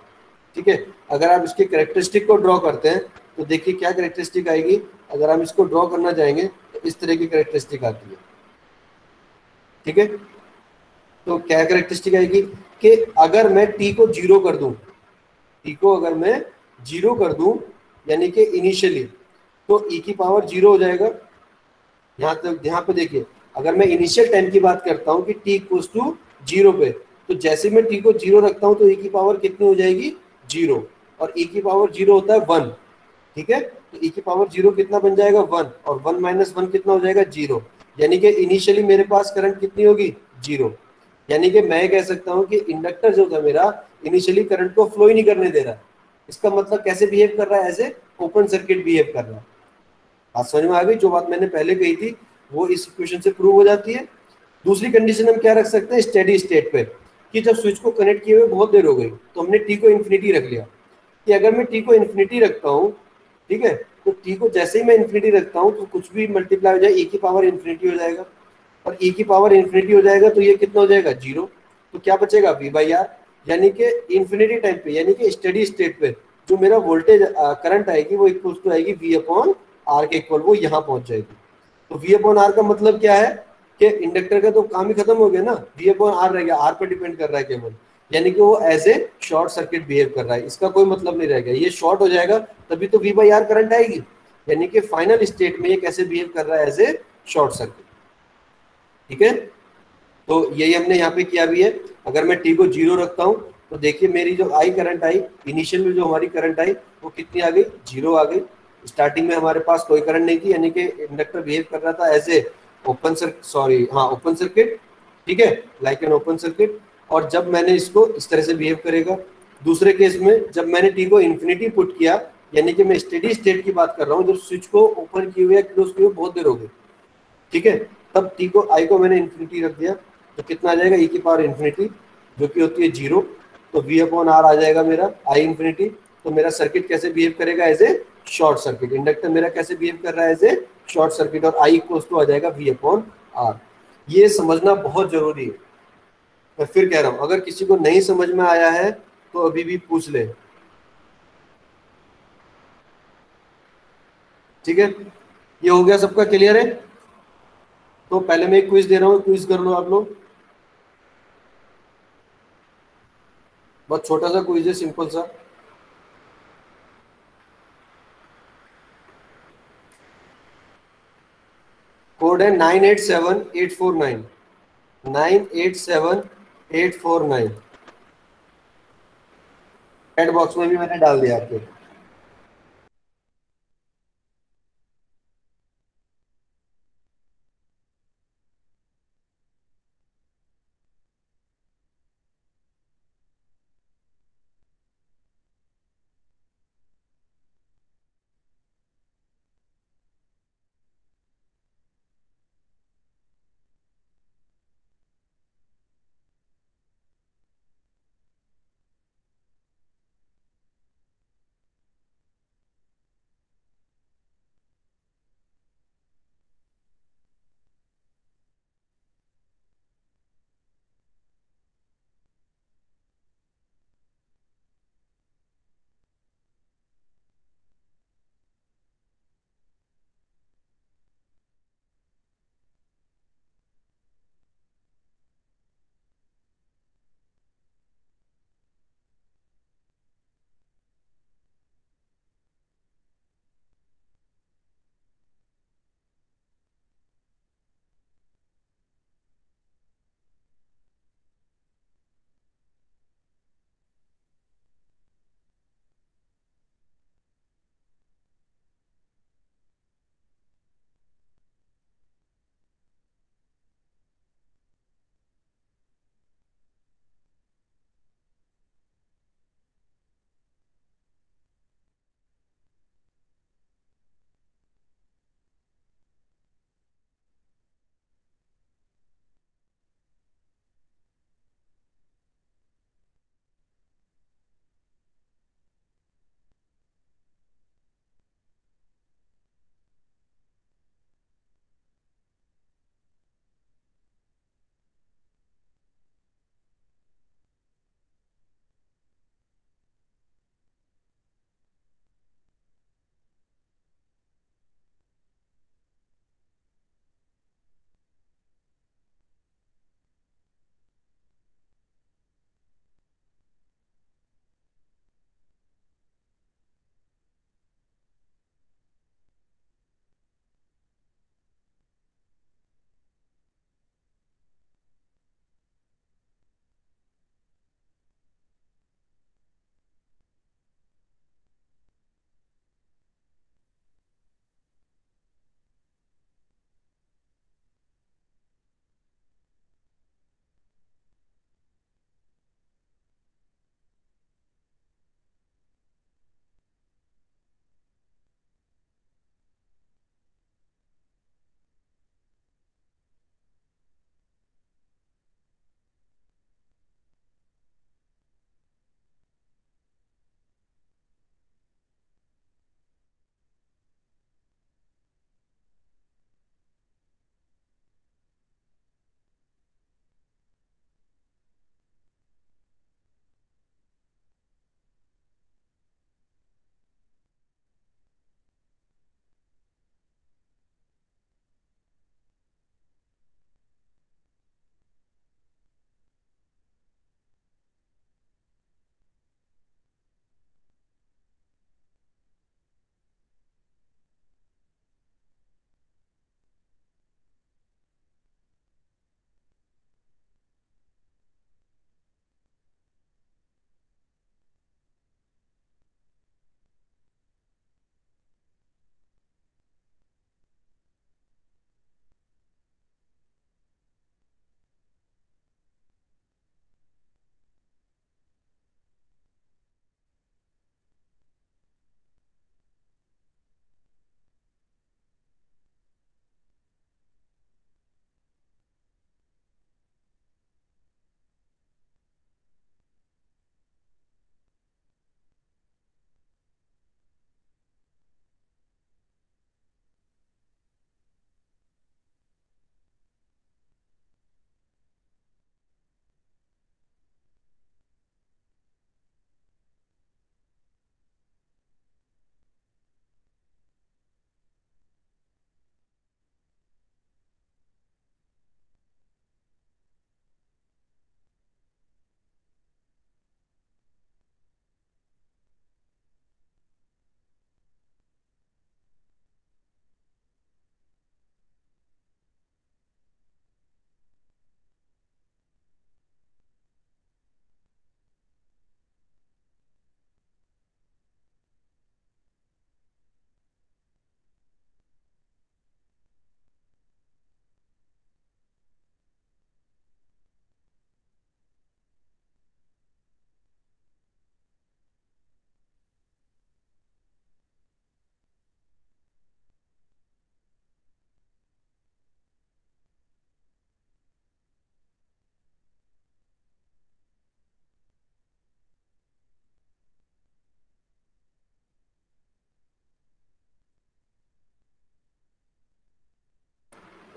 ठीक है, अगर आप इसके करेक्टरिस्टिक को ड्रॉ करते हैं तो देखिए क्या करेक्टरिस्टिक आएगी। अगर हम इसको ड्रॉ करना चाहेंगे तो इस तरह की करेक्टरिस्टिक आती है। ठीक है, तो क्या करेक्टरिस्टिक आएगी कि अगर मैं टी को जीरो कर दूं, टी को अगर मैं जीरो कर दूं यानी कि इनिशियली, तो ई की पावर जीरो हो जाएगा। यहाँ तक यहाँ पे देखिए, अगर मैं इनिशियल टाइम की बात करता हूँ कि टी इक्वल्स टू जीरो पे, तो जैसे मैं टी को जीरो रखता हूँ तो ई की पावर कितनी हो जाएगी, जीरो। और ई की पावर जीरो होता है वन। ठीक है, तो ई की पावर जीरो कितना बन जाएगा, वन, और वन माइनस वन कितना हो जाएगा, जीरो। यानी कि इनिशियली मेरे पास करंट कितनी होगी, जीरो। यानी कि मैं कह सकता हूं कि इंडक्टर जो था मेरा इनिशियली करंट को फ्लो ही नहीं करने दे रहा। इसका मतलब कैसे बिहेव कर रहा है, as a open circuit behave कर रहा है। बात समझ में आ गई, जो बात मैंने पहले कही थी वो इस इक्वेशन से प्रूव हो जाती है। दूसरी कंडीशन हम क्या रख सकते हैं, स्टेडी स्टेट पे, कि जब स्विच को कनेक्ट किए हुए बहुत देर हो गई तो हमने टी को इन्फिनिटी रख लिया, कि अगर मैं टी को इन्फिनिटी रखता हूँ, ठीक है, तो टी को जैसे ही मैं इन्फिनिटी रखता हूँ तो कुछ भी मल्टीप्लाई हो जाए ई की पावर इन्फिनिटी हो जाएगा, और ई की पावर इन्फिनिटी हो जाएगा तो ये कितना हो जाएगा, जीरो। तो क्या बचेगा, वी बाई आर। यानी कि इन्फिनिटी टाइम पे यानी कि स्टेडी स्टेट पे जो मेरा वोल्टेज करंट आएगी वो इक्वल टू आएगी वी अपॉन आर के इक्वल, वो यहाँ पहुंच जाएगी। तो वी अपॉन आर का मतलब क्या है कि इंडक्टर का तो काम ही खत्म हो गया ना, वी अपॉन आर रह गया, आर पर डिपेंड कर रहा है केवल। यानी कि वो as a short circuit behave कर रहा है, इसका कोई मतलब नहीं रह गया, ये शॉर्ट हो जाएगा तभी तो वी बाई आर करंट आएगी। यानी कि फाइनल स्टेट में ये कैसे बिहेव कर रहा है, एज ए शॉर्ट सर्किट। ठीक है, तो यही हमने यहाँ पे किया भी है। अगर मैं टी को जीरो रखता हूँ तो देखिए मेरी जो आई करंट आई, इनिशियल में जो हमारी करंट आई वो कितनी आ गई, जीरो आ गई। स्टार्टिंग में हमारे पास कोई करंट नहीं थी, यानी कि इंडक्टर बिहेव कर रहा था as a open circuit, sorry हाँ ओपन सर्किट। ठीक है, लाइक एन ओपन सर्किट। और जब मैंने इसको इस तरह से बिहेव करेगा। दूसरे केस में जब मैंने टी को इन्फिनिटी पुट किया, यानी कि मैं स्टेडी स्टेट की बात कर रहा हूँ, जब स्विच को ओपन किए हुए या क्लोज किए हुए बहुत देर हो गई, ठीक है, तब टी को आई को मैंने इन्फिनिटी रख दिया, तो कितना आ जाएगा, ई की पावर इन्फिनिटी, जो कि होती है जीरो। तो वी अपॉन आर आ जाएगा मेरा आई इन्फिनिटी। तो मेरा सर्किट कैसे बिहेव करेगा, as a short circuit. Inductor मेरा कैसे बिहेव कर रहा है, एज ए शॉर्ट सर्किट, और आई इक्वल्स टू आ जाएगा वी अपॉन आर। ये समझना बहुत जरूरी है। मैं फिर कह रहा हूं, अगर किसी को नहीं समझ में आया है तो अभी भी पूछ ले। ठीक है, ये हो गया, सबका क्लियर है। तो पहले मैं एक क्विज दे रहा हूँ, क्विज कर लो आप लोग। बहुत छोटा सा क्विज है, सिंपल सा। कोड है 987849, 987849। चैट बॉक्स में भी मैंने डाल दिया आपके।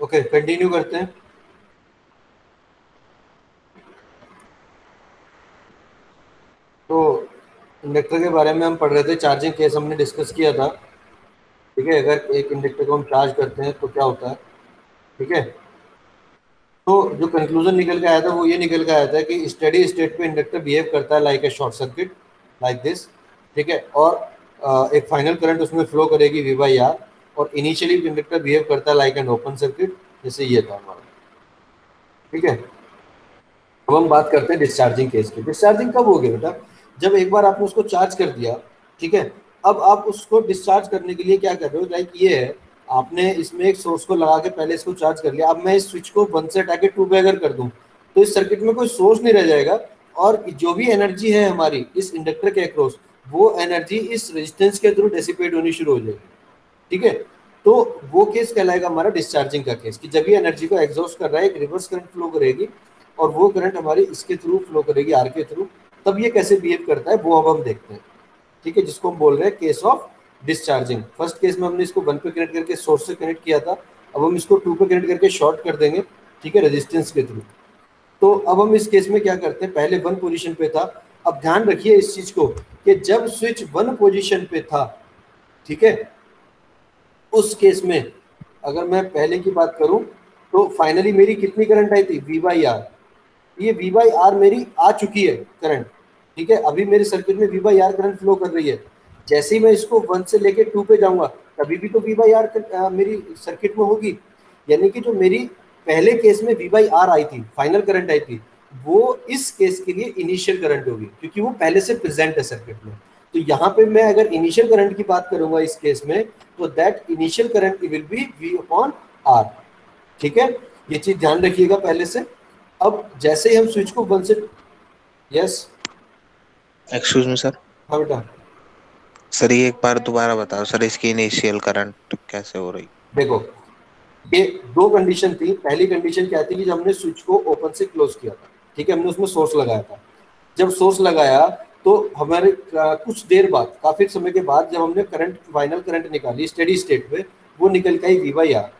ओके, कंटिन्यू करते हैं। तो इंडक्टर के बारे में हम पढ़ रहे थे, चार्जिंग केस हमने डिस्कस किया था। ठीक है, अगर एक इंडक्टर को हम चार्ज करते हैं तो क्या होता है। ठीक है, तो जो कंक्लूजन निकल के आया था वो ये निकल के आया था कि स्टेडी स्टेट पे इंडक्टर बिहेव करता है like a short circuit, like this. ठीक है, और एक फाइनल करंट उसमें फ्लो करेगी वी बाई आर, और इनिशियली इंडक्टर बिहेव करता है लाइक एन ओपन सर्किट, जैसे ये था हमारा। ठीक है, अब हम बात करते हैं डिस्चार्जिंग केस की। डिस्चार्जिंग कब होगी बेटा, जब एक बार आपने उसको चार्ज कर दिया। ठीक है, अब आप उसको डिस्चार्ज करने के लिए क्या कर रहे हो, लाइक ये है, आपने इसमें एक सोर्स को लगा के पहले इसको चार्ज कर लिया। अब मैं इस स्विच को 1 से हटा के 2 पे अगर कर दूं तो इस सर्किट में कोई सोर्स नहीं रह जाएगा, और जो भी एनर्जी है हमारी इस इंडक्टर के अक्रॉस, वो एनर्जी इस रेजिस्टेंस के थ्रू डेसिपेट होनी शुरू हो जाएगी। ठीक है, तो वो केस कहलाएगा हमारा डिस्चार्जिंग का केस, कि जब ये एनर्जी को एग्जॉस्ट कर रहा है एक रिवर्स करंट फ्लो करेगी, और वो करंट हमारी इसके थ्रू फ्लो करेगी, आर के थ्रू। तब ये कैसे बिहेव करता है वो अब हम देखते हैं। ठीक है, जिसको हम बोल रहे हैं case of discharging. First case में हमने इसको 1 पे कनेक्ट करके सोर्स से कनेक्ट किया था, अब हम इसको 2 पे कनेक्ट करके शॉर्ट कर देंगे। ठीक है, रेजिस्टेंस के थ्रू। तो अब हम इस केस में क्या करते हैं, पहले 1 पोजीशन पे था। अब ध्यान रखिए इस चीज को, कि जब स्विच 1 पोजीशन पे था, ठीक है, उस केस में अगर मैं पहले की बात करूं तो फाइनली मेरी कितनी करंट आई थी, वी बाई आर। ये वी बाई आर मेरी आ चुकी है करंट। ठीक है, अभी मेरे सर्किट में V by R current flow कर रही है। जैसे ही मैं इसको 1 से लेके 2 पे जाऊंगा तभी भी तो वी बाई आर मेरी सर्किट में होगी। यानी कि जो मेरी पहले केस में वी बाई आर आई थी, फाइनल करंट आई थी, वो इस केस के लिए इनिशियल करंट होगी, क्योंकि वो पहले से प्रेजेंट है सर्किट में। तो यहाँ पे मैं अगर इनिशियल करंट की बात करूंगा इस केस में, तो that initial current will be V upon R. ठीक है, ये चीज ध्यान रखिएगा पहले से। अब जैसे ही हम स्विच को 1 से, यस, एक्सक्यूज मी सर। हाँ बेटा। सर ये एक बार दोबारा बताओ सर, इसकी इनिशियल करंट कैसे हो रही। देखो, ये दो कंडीशन थी। पहली कंडीशन क्या थी कि जब हमने स्विच को ओपन से क्लोज किया था, ठीक है, हमने उसमें सोर्स लगाया था। जब सोर्स लगाया तो हमारे कुछ देर बाद, काफी समय के बाद, जब हमने करंट, फाइनल करंट निकाली स्टेडी स्टेट पे, वो निकल के आई वी बाई आर।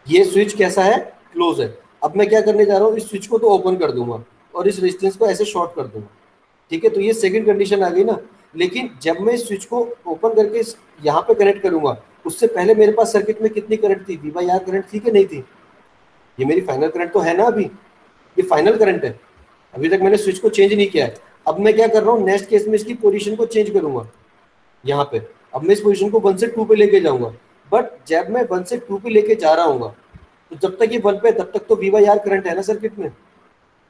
ये स्विच कैसा है, क्लोज है। अब मैं क्या करने जा रहा हूँ, इस स्विच को तो ओपन कर दूंगा और इस रेजिस्टेंस को ऐसे शॉर्ट कर दूंगा। ठीक है, तो ये सेकंड कंडीशन आ गई ना। लेकिन जब मैं इस स्विच को ओपन करके यहाँ पे कनेक्ट करूंगा, उससे पहले मेरे पास सर्किट में कितनी करंट थी, वी बाई आर करंट थी कि नहीं थी। ये मेरी फाइनल करंट तो है ना, अभी ये फाइनल करंट है, अभी तक मैंने स्विच को चेंज नहीं किया है। अब मैं क्या कर रहा हूँ, नेक्स्ट केस में इसकी पोजीशन को चेंज करूंगा यहाँ पे। अब मैं इस पोजीशन को 1 से 2 पे लेके जाऊंगा, बट जब मैं 1 से 2 पे लेके जा रहा हूँ तो जब तक ये 1 पे है तब तक तो वी बाई आर करंट है ना सर्किट में।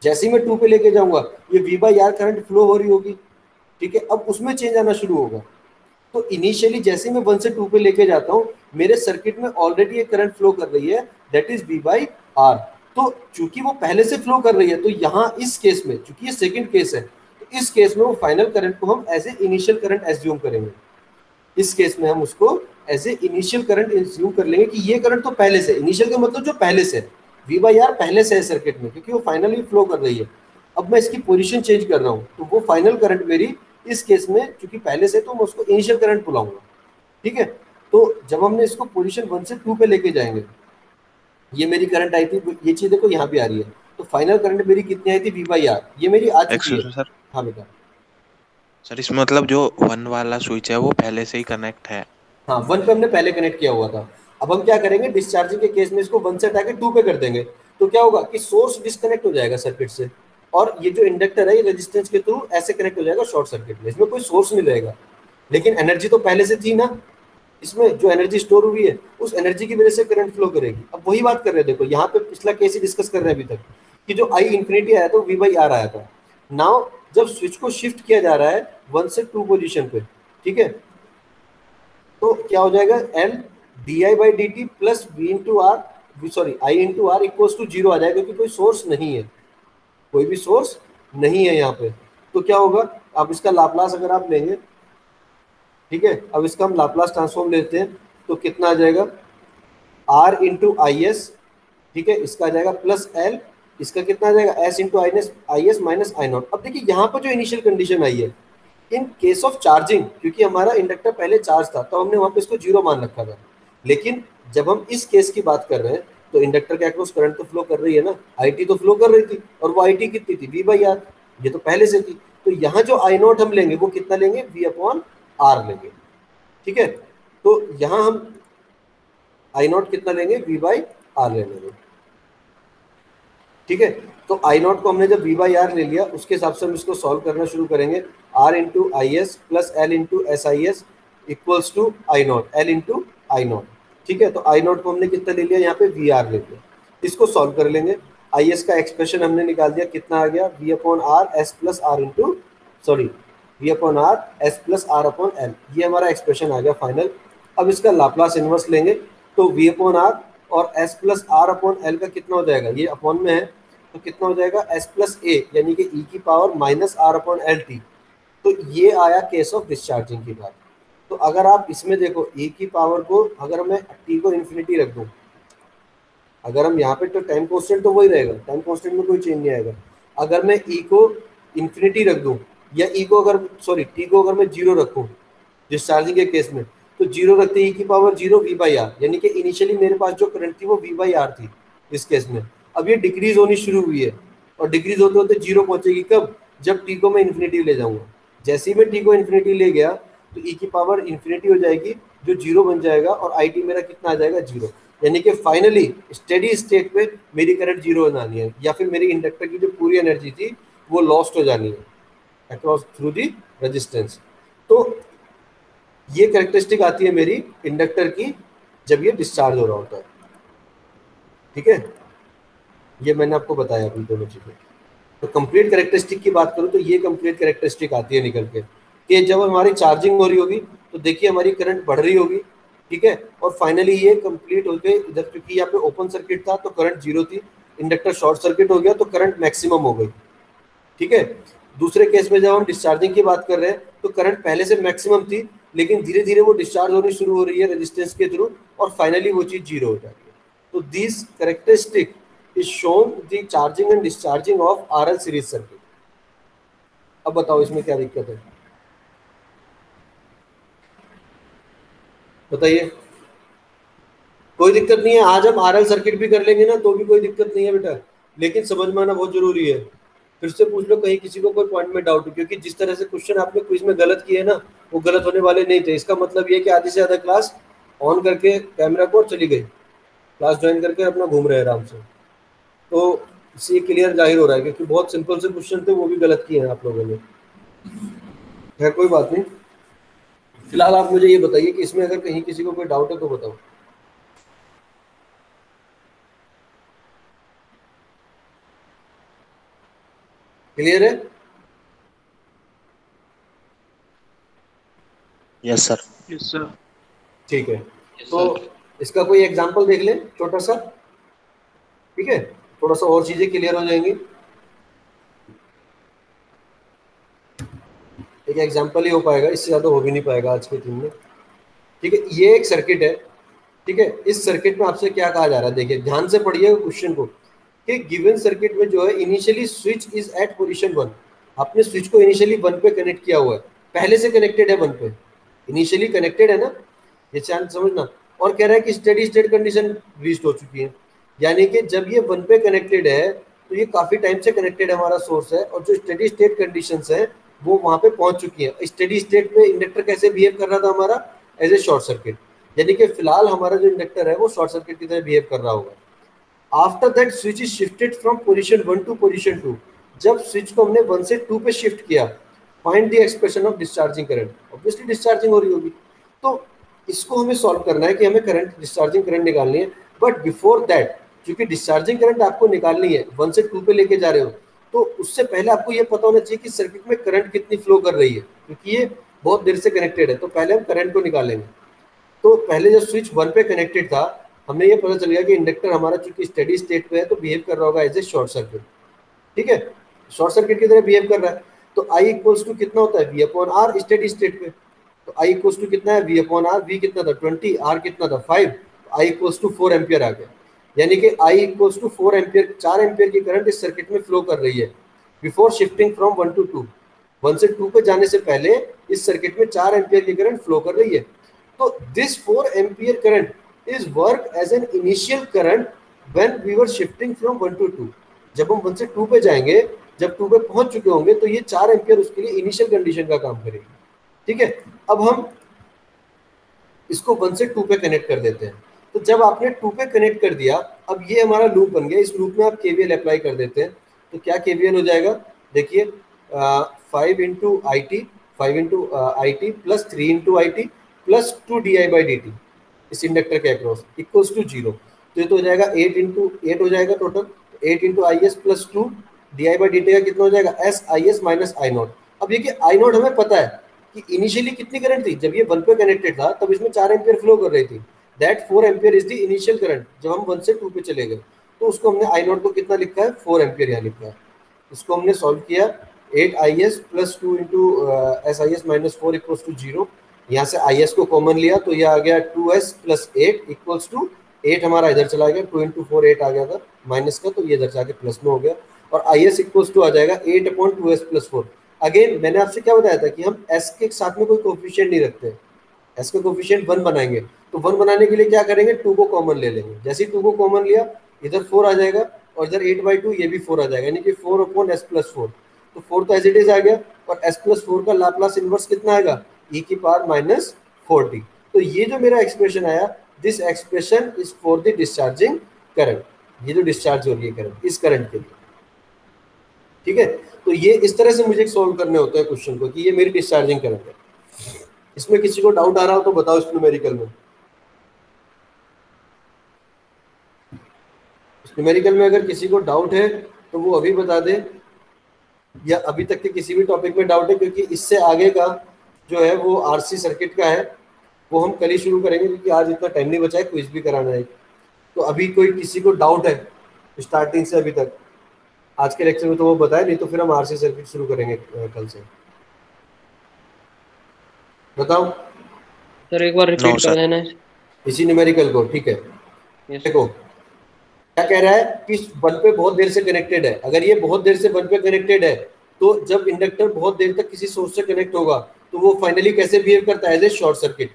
जैसे ही मैं 2 पे लेके जाऊंगा ये V by R current flow हो रही होगी। ठीक है, अब उसमें चेंज आना शुरू होगा। तो इनिशियली जैसे ही मैं 1 से 2 पे लेके जाता हूँ, मेरे सर्किट में ऑलरेडी ये करंट फ्लो कर रही है, that is V by R. तो चूंकि वो पहले से फ्लो कर रही है, तो यहाँ इस केस में, चूंकि ये सेकंड केस है, तो इस केस में वो फाइनल करंट को हम as a initial current assume करेंगे। इस केस में हम उसको as a initial current assume कर लेंगे कि ये करंट तो पहले से, इनिशियल का मतलब जो पहले से, वी बाई आर पहले से है सर्किट में, क्योंकि वो फाइनली फ्लो कर रही है। अब मैं इसकी पोजीशन चेंज कर रहा हूँ, तो वो फाइनल करंट मेरी इस केस में चूंकि पहले से, तो मैं उसको इनिशियल करंट बुलाऊंगा। ठीक है, तो जब हमने इसको पोजीशन 1 से 2 पे लेके जाएंगे, ये मेरी करंट आई थी, ये चीज देखो यहाँ भी आ रही है, तो फाइनल करंट मेरी कितनी आई थी, वी बाई आर, ये मेरी आ चुकी है। Excuse me sir. हाँ बेटा। सर इसमें मतलब जो 1 वाला स्विच है वो पहले से ही कनेक्ट है। हाँ, 1 पे हमने पहले कनेक्ट किया हुआ था। अब हम क्या करेंगे, डिस्चार्जिंग के केस में इसको 1 से हटा के 2 पे कर देंगे। तो क्या होगा कि सोर्स डिस्कनेक्ट हो जाएगा सर्किट से, और ये जो इंडक्टर है ये रेजिस्टेंस के थ्रू ऐसे कनेक्ट हो जाएगा शॉर्ट सर्किट में, इसमें कोई सोर्स नहीं रहेगा। लेकिन एनर्जी तो पहले से थी ना, इसमें जो एनर्जी स्टोर हुई है उस एनर्जी की वजह से करंट फ्लो करेगी। अब वही बात कर रहे हैं, देखो यहाँ पे पिछला केस ही डिस्कस कर रहे हैं अभी तक, कि जो आई इन्फिनिटी आया था वी बाई आर आया था। नाउ जब स्विच को शिफ्ट किया जा रहा है 1 से 2 पोजिशन पे, ठीक है, तो क्या हो जाएगा, L D I by D T plus V into R, sorry I into R equals to zero आ जाएगा, क्योंकि कोई सोर्स नहीं है, कोई भी सोर्स नहीं है यहाँ पे। तो क्या होगा, अब इसका लाप्लास अगर आप लेंगे, ठीक है, अब इसका हम लाप्लास ट्रांसफॉर्म लेते हैं, तो कितना आ जाएगा, आर इंटू आई एस, ठीक है, इसका आ जाएगा प्लस एल, इसका कितना आ जाएगा, S into I S minus I not. अब देखिए यहाँ पर जो इनिशियल कंडीशन आई है, इन केस ऑफ चार्जिंग, क्योंकि हमारा इंडक्टर पहले चार्ज था तो हमने वहां पे इसको जीरो मान रखा था। लेकिन जब हम इस केस की बात कर रहे हैं, तो इंडक्टर के अक्रॉस करंट तो फ्लो कर रही है ना, IT तो फ्लो कर रही थी, और वो IT कितनी थी, V/R, ये तो पहले से थी। तो यहाँ जो I नॉट हम लेंगे वो कितना लेंगे, V/R लेंगे। ठीक है, तो यहाँ हम I नॉट कितना लेंगे, V/R ले लेंगे। ठीक है, तो I नॉट को हमने जब V/R ले लिया, उसके हिसाब से हम इसको सॉल्व करना शुरू करेंगे। R into IS plus L into SIS equals to I not, L into I not. ठीक है, तो I नॉट को हमने कितना ले लिया, यहाँ पे VR ले लिया। इसको सॉल्व कर लेंगे। IS का एक्सप्रेशन हमने निकाल दिया, कितना आ गया, V/R S plus R into, sorry, V/R S plus R upon L, ये हमारा एक्सप्रेशन आ गया फाइनल। अब इसका लाप्लास इनवर्स लेंगे, तो V/R और S plus R upon L का कितना हो जाएगा, ये अपॉन में है तो कितना हो जाएगा, S प्लस A यानी कि E की power minus R upon LT। तो ये आया केस ऑफ डिस्चार्जिंग की बात। तो अगर आप इसमें देखो E की पावर को, अगर मैं T को इन्फिनिटी रख दूं, अगर हम यहाँ पे, तो टाइम कांस्टेंट तो वही रहेगा, टाइम कांस्टेंट में कोई चेंज नहीं आएगा। अगर मैं E को इन्फिनिटी रख दूं, या E को अगर, सॉरी, T को अगर मैं 0 रखूं डिस्चार्जिंग के केस में, तो 0 रखते E की पावर 0 V/R, यानी कि इनिशियली मेरे पास जो करंट थी वो V/R थी इस केस में। अब ये डिक्रीज होनी शुरू हुई है, और डिक्रीज होते होते 0 पहुंचेगी कब, जब T को मैं इन्फिनिटी ले जाऊंगा। जैसे ही मैं T को इन्फिनिटी ले गया, तो E की पावर इन्फिनिटी हो जाएगी, जो 0 बन जाएगा, और IT मेरा कितना आ जाएगा, 0। यानी कि फाइनली स्टेडी स्टेट में मेरी करंट 0 हो जानी है, या फिर मेरी इंडक्टर की जो पूरी एनर्जी थी वो लॉस्ट हो जानी है अक्रॉस थ्रू दी रेजिस्टेंस। तो ये कैरेक्टरिस्टिक आती है मेरी इंडक्टर की जब ये डिस्चार्ज हो रहा होता है। ठीक है, ये मैंने आपको बताया अभी दोनों चीजें। तो कंप्लीट कैरेक्टरिस्टिक की बात करूं तो ये कंप्लीट कैरेक्टरिस्टिक आती है निकल के, कि जब हमारी चार्जिंग हो रही होगी तो देखिए हमारी करंट बढ़ रही होगी। ठीक है, और फाइनली ये कंप्लीट होके इधर, क्योंकि यहाँ पे ओपन सर्किट था तो करंट 0 थी, इंडक्टर शॉर्ट सर्किट हो गया तो करंट मैक्सिमम हो गई। ठीक है, दूसरे केस में जब हम डिस्चार्जिंग की बात कर रहे हैं तो करंट पहले से मैक्सिमम थी, लेकिन धीरे धीरे वो डिस्चार्ज होनी शुरू हो रही है रेजिस्टेंस के थ्रू, और फाइनली वो चीज 0 हो जाती है। तो this characteristic is shown the charging and discharging of RL series circuit. अब बताओ इसमें क्या दिक्कत है, बताइए। कोई दिक्कत नहीं है, आज हम RL सर्किट भी कर लेंगे ना तो भी कोई दिक्कत नहीं है बेटा, लेकिन समझ में आना बहुत जरूरी है। फिर से पूछ लो कहीं किसी को कोई पॉइंट में डाउट हो, क्योंकि जिस तरह से क्वेश्चन आपने क्विज में गलत किए ना, वो गलत होने वाले नहीं थे। इसका मतलब ये कि आधी से ज्यादा क्लास ऑन करके कैमरा को चली गई, क्लास ज्वाइन करके अपना घूम रहे हैं आराम से। तो इससे क्लियर जाहिर हो रहा है, क्योंकि बहुत सिंपल से क्वेश्चन थे वो भी गलत किए हैं आप लोगों ने। खैर कोई बात नहीं, फिलहाल आप मुझे ये बताइए कि इसमें अगर कहीं किसी को कोई डाउट है तो बताओ। क्लियर है? Yes sir. Yes sir. ठीक है, तो इसका कोई एग्जांपल देख लें छोटा सा। ठीक है, थोड़ा सा और चीजें क्लियर हो जाएंगी। एक एग्जांपल ही हो पाएगा, इससे ज्यादा हो भी नहीं पाएगा आज के दिन में। ठीक है, ये एक सर्किट है। ठीक है, इस सर्किट में आपसे क्या कहा जा रहा है, देखिए ध्यान से पढ़िए क्वेश्चन को, कि गिवन सर्किट में जो है initially switch is at position 1। आपने स्विच को इनिशियली 1 पे कनेक्ट किया हुआ है, पहले से कनेक्टेड है 1 पे, इनिशियली कनेक्टेड है ना, ये चांद समझना। और कह रहा है कि स्टेडी स्टेट कंडीशन रीच हो चुकी है, यानी कि जब ये 1 पे कनेक्टेड है तो ये काफी टाइम से कनेक्टेड हमारा सोर्स है, और जो स्टेडी स्टेट कंडीशंस है वो वहां पे पहुंच चुकी है। स्टेडी स्टेट में इंडक्टर कैसे बिहेव कर रहा था हमारा, एज ए शॉर्ट सर्किट, यानी कि फिलहाल हमारा जो इंडक्टर है वो शॉर्ट सर्किट की तरह बिहेव कर रहा होगा। After that switch is shifted from position 1 to position 2। जब स्विच को हमने 1 से 2 पे शिफ्ट किया, find the expression of discharging current. Obviously discharging हो रही होगी, तो इसको हमें सॉल्व करना है कि हमें करंट, डिस्चार्जिंग करंट निकालनी है। बट बिफोर दैट, क्योंकि डिस्चार्जिंग करंट आपको निकालनी है, 1 से 2 पे लेके जा रहे हो, तो उससे पहले आपको ये पता होना चाहिए कि सर्किट में करंट कितनी फ्लो कर रही है, क्योंकि ये बहुत देर से कनेक्टेड है। तो पहले हम करंट को निकालेंगे। तो पहले जब स्विच 1 पे कनेक्टेड था, हमने ये पता चल गया कि इंडक्टर हमारा चूंकि स्टेडी स्टेट पे है तो बिहेव कर रहा होगा एज ए शॉर्ट सर्किट। ठीक है, शॉर्ट सर्किट की तरह बिहेव कर रहा है। तो I इक्वल्स टू कितना होता है, V/R स्टेडी स्टेट पे। तो I इक्वल्स टू कितना है, V/R, V कितना था 20, R कितना था 5, I इक्वल्स टू 4 एम्पियर आ गया। यानी कि I equals to 4 ampere, 4 ampere की करंट इस सर्किट में फ्लो कर रही है बिफोर शिफ्टिंग फ्रॉम 1 to 2। 1 से 2 पे जाने से पहले इस सर्किट में 4 एम्पियर की करंट फ्लो कर रही है। तो this 4 ampere current is work as an initial current when we were shifting from 1 to 2, जब हम 1 से 2 पे जाएंगे, जब 2 पे पहुंच चुके होंगे तो ये 4 एम्पियर उसके लिए इनिशियल कंडीशन का काम करेगी। ठीक है, अब हम इसको 1 से 2 पे कनेक्ट कर देते हैं। तो जब आपने 2 पे कनेक्ट कर दिया, अब ये हमारा लूप बन गया, इस लूप में आप केवीएल अप्लाई कर देते हैं। तो क्या केवीएल हो जाएगा, देखिए 5 into I T, 5 into I T plus 3 into I T plus 2 D I by D T इस इंडक्टर के अक्रॉस इक्वल्स टू 0। तो ये तो हो जाएगा 8 इंटू 8 हो जाएगा total, 8 into I S plus 2 D I by D T का कितना हो जाएगा, S I S minus I not. अब देखिए आई नॉट हमें पता है कि इनिशियली कितनी करंट थी, जब ये 1 पे कनेक्टेड था तब इसमें 4 एम्पियर फ्लो कर रही थी, that 4 ampere is the initial current. जब हम 1 से 2 पे चले गए तो उसको हमने आई नॉट को कितना लिखा है, 4 एम्पियर यहाँ लिखा है। इसको हमने सॉल्व किया, 8 I S plus 2 into S I S minus 4 equals to 0। यहाँ से आई एस को कॉमन लिया तो ये आ गया 2s प्लस 8 इक्वल्स टू 8 हमारा इधर चला गया, 2 इंटू 4 8 आ गया था माइनस का, तो ये इधर जाके प्लस में हो गया, और आई एस इक्वल्स टू आ जाएगा 8 अपॉन 2s प्लस 4। अगेन मैंने आपसे क्या बताया था कि हम s के साथ में कोई कोफिशिएंट नहीं रखते, s का कोफिशिएंट 1 बनाएंगे, तो 1 बनाने के लिए क्या करेंगे, 2 को कॉमन ले लेंगे। जैसे ही 2 को कॉमन लिया इधर 4 आ जाएगा और इधर 8/2 ये भी 4 आ जाएगा, यानी कि 4 अपॉन s प्लस 4। तो 4 तो एज इट इज आ गया, और s प्लस 4 का लाप्लास इनवर्स कितना आएगा, e की पावर माइनस 40। तो ये जो मेरा एक्सप्रेशन आया, this expression is for the discharging current, ये जो डिस्चार्ज हो रही है करंट, इस करंट के लिए। ठीक है, तो ये इस तरह से मुझे सोल्व करने होते हैं क्वेश्चन को कि ये मेरी डिस्चार्जिंग करंट है। इसमें किसी को डाउट आ रहा हो तो बताओ इस न्यूमेरिकल में। इस न्यूमेरिकल में अगर किसी को डाउट है तो वो अभी बता दे, या अभी तक के किसी भी टॉपिक में डाउट है, क्योंकि इससे आगे का जो है वो आरसी सर्किट का है, वो हम कल ही शुरू करेंगे, क्योंकि आज इतना टाइम नहीं बचा है, क्विज भी कराना है। तो अभी कोई किसी को डाउट है स्टार्टिंग से अभी तक, आज के लेक्चर में तो वो बताया, नहीं तो फिर हम आरसी सर्किट शुरू करेंगे कल से। बताओ सर, एक बार रिपीट कर देना इसी न्यूमेरिकल को। ठीक है, देखो क्या कह रहा है कि 1 पे बहुत देर से कनेक्टेड है। अगर ये बहुत देर से 1 पे कनेक्टेड है तो जब इंडक्टर बहुत देर तक किसी सोर्स से कनेक्ट होगा तो वो फाइनली कैसे बिहेव करता है, एज ए शॉर्ट सर्किट।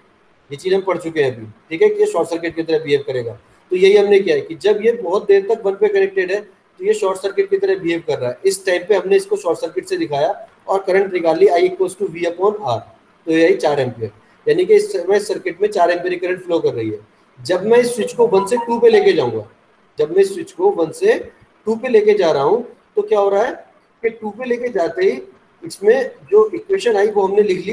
ये चीज हम पढ़ चुके हैं अभी, ठीक है, कि ये शॉर्ट सर्किट की तरह बिहेव करेगा। तो यही हमने किया है कि जब ये बहुत देर तक 1 पे कनेक्टेड है तो ये शॉर्ट सर्किट की तरह बिहेव कर रहा है। इस टाइम पे हमने इसको शॉर्ट सर्किट से दिखाया और करंट निकाल ली, I equals to V upon R, तो यही 4 एम्पियर, यानी कि इस समय सर्किट में 4 एम्पियर करंट फ्लो कर रही है। जब मैं इस स्विच को 1 से 2 पे लेके जाऊंगा, जब मैं स्विच को 1 से 2 पे लेके जा रहा हूं तो क्या हो रहा है कि 2 पे लेके जाते ही इसमें जो इक्वेशन आई वो हमने लिख ली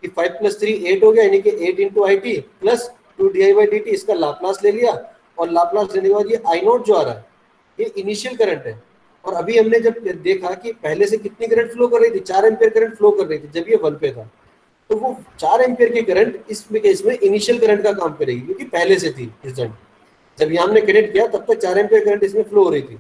कि 5 + 3 8 हो गया, यानी कि 8 into I T plus 2 D I by D T, इसका लाप्लास ले लिया, और लाप्लास लेने के बाद ये आई नॉट जो आ रहा है ये इनिशियल करंट है। और अभी हमने जब देखा कि पहले से कितनी करंट फ्लो कर रही थी, 4 एम्पियर करंट फ्लो कर रही थी जब ये 1 पे था, तो वो 4 एम्पियर की करंट इसमें इनिशियल करंट का काम करेगी, क्योंकि पहले से थी रिजल्ट। जब यहाँ हमने कनेक्ट किया तब तक 4 एम्पियर करंट इसमें फ्लो हो रही थी,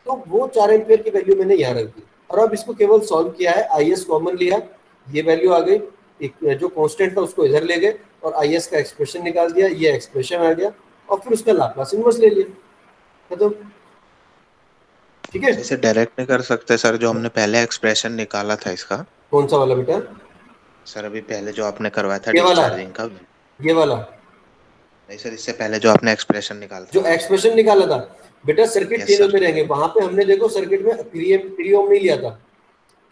तो वो 4 एम्पियर की वैल्यू मैंने यहाँ रख दी। और अब इसको केवल सॉल्व किया है, आई एस कॉमन लिया, ये वैल्यू आ गई, एक जो कांस्टेंट था उसको इधर ले गए और आई एस का एक्सप्रेशन निकाल दिया, ये एक्सप्रेशन आ गया, और फिर उसका लाप्लास इनवर्स ले लिया, तो ठीक है। इसे डायरेक्ट नहीं कर सकते सर, जो हमने पहले एक्सप्रेशन निकाला था इसका? कौन सा वाला बेटा? सर अभी पहले जो आपने करवाया था ये वाला, डिस्चार्जिंग का, ये वाला नहीं सर, इससे पहले जो आपने एक्सप्रेशन निकाला था, जो एक्सप्रेशन निकाला था बेटा, सर्किट चेंज होते रहेंगे। वहां पे हमने देखो सर्किट में 3 ओम नहीं लिया था,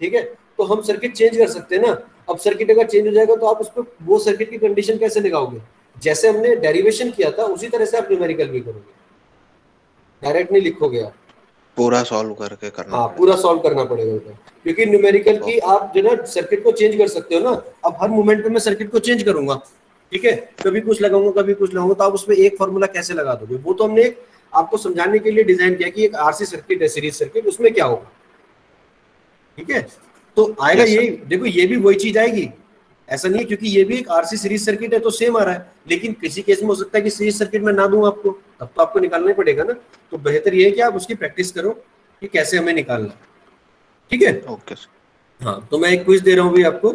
ठीक है, तो हम सर्किट चेंज कर सकते हैं ना। अब सर्किट अगर चेंज हो जाएगा तो आप उस पर वो सर्किट की कंडीशन कैसे लगाओगे? जैसे हमने डेरिवेशन किया था उसी तरह से आप न्यूमेरिकल भी करोगे, डायरेक्ट नहीं लिखोगे आप, पूरा सॉल्व करके करना। हाँ, पूरा सॉल्व करना पड़ेगा, क्योंकि न्यूमेरिकल की आप जो ना सर्किट को चेंज कर सकते हो ना। अब हर मोमेंट पे मैं सर्किट को चेंज करूंगा, ठीक है, कभी कुछ लगाऊंगा कभी कुछ लगाऊंगा, तो आप उसमें एक फॉर्मूला कैसे लगा दोगे? वो तो हमने एक आपको समझाने के लिए डिजाइन किया कि एक आरसी सर्किट है, सीरीज सर्किट, उसमें क्या होगा, ठीक है, तो आएगा यही। देखो ये भी वही चीज आएगी, ऐसा नहीं है, क्योंकि ये भी एक आरसी सीरीज सर्किट है तो सेम आ रहा है। लेकिन किसी केस में हो सकता है कि सीरीज सर्किट में ना दूं आपको, तब तो आपको निकालना ही पड़ेगा ना। तो बेहतर ये है कि आप उसकी प्रैक्टिस करो कि कैसे हमें निकालना, ठीक है। ओके। हाँ, तो मैं एक क्विज दे रहा हूँ भी आपको,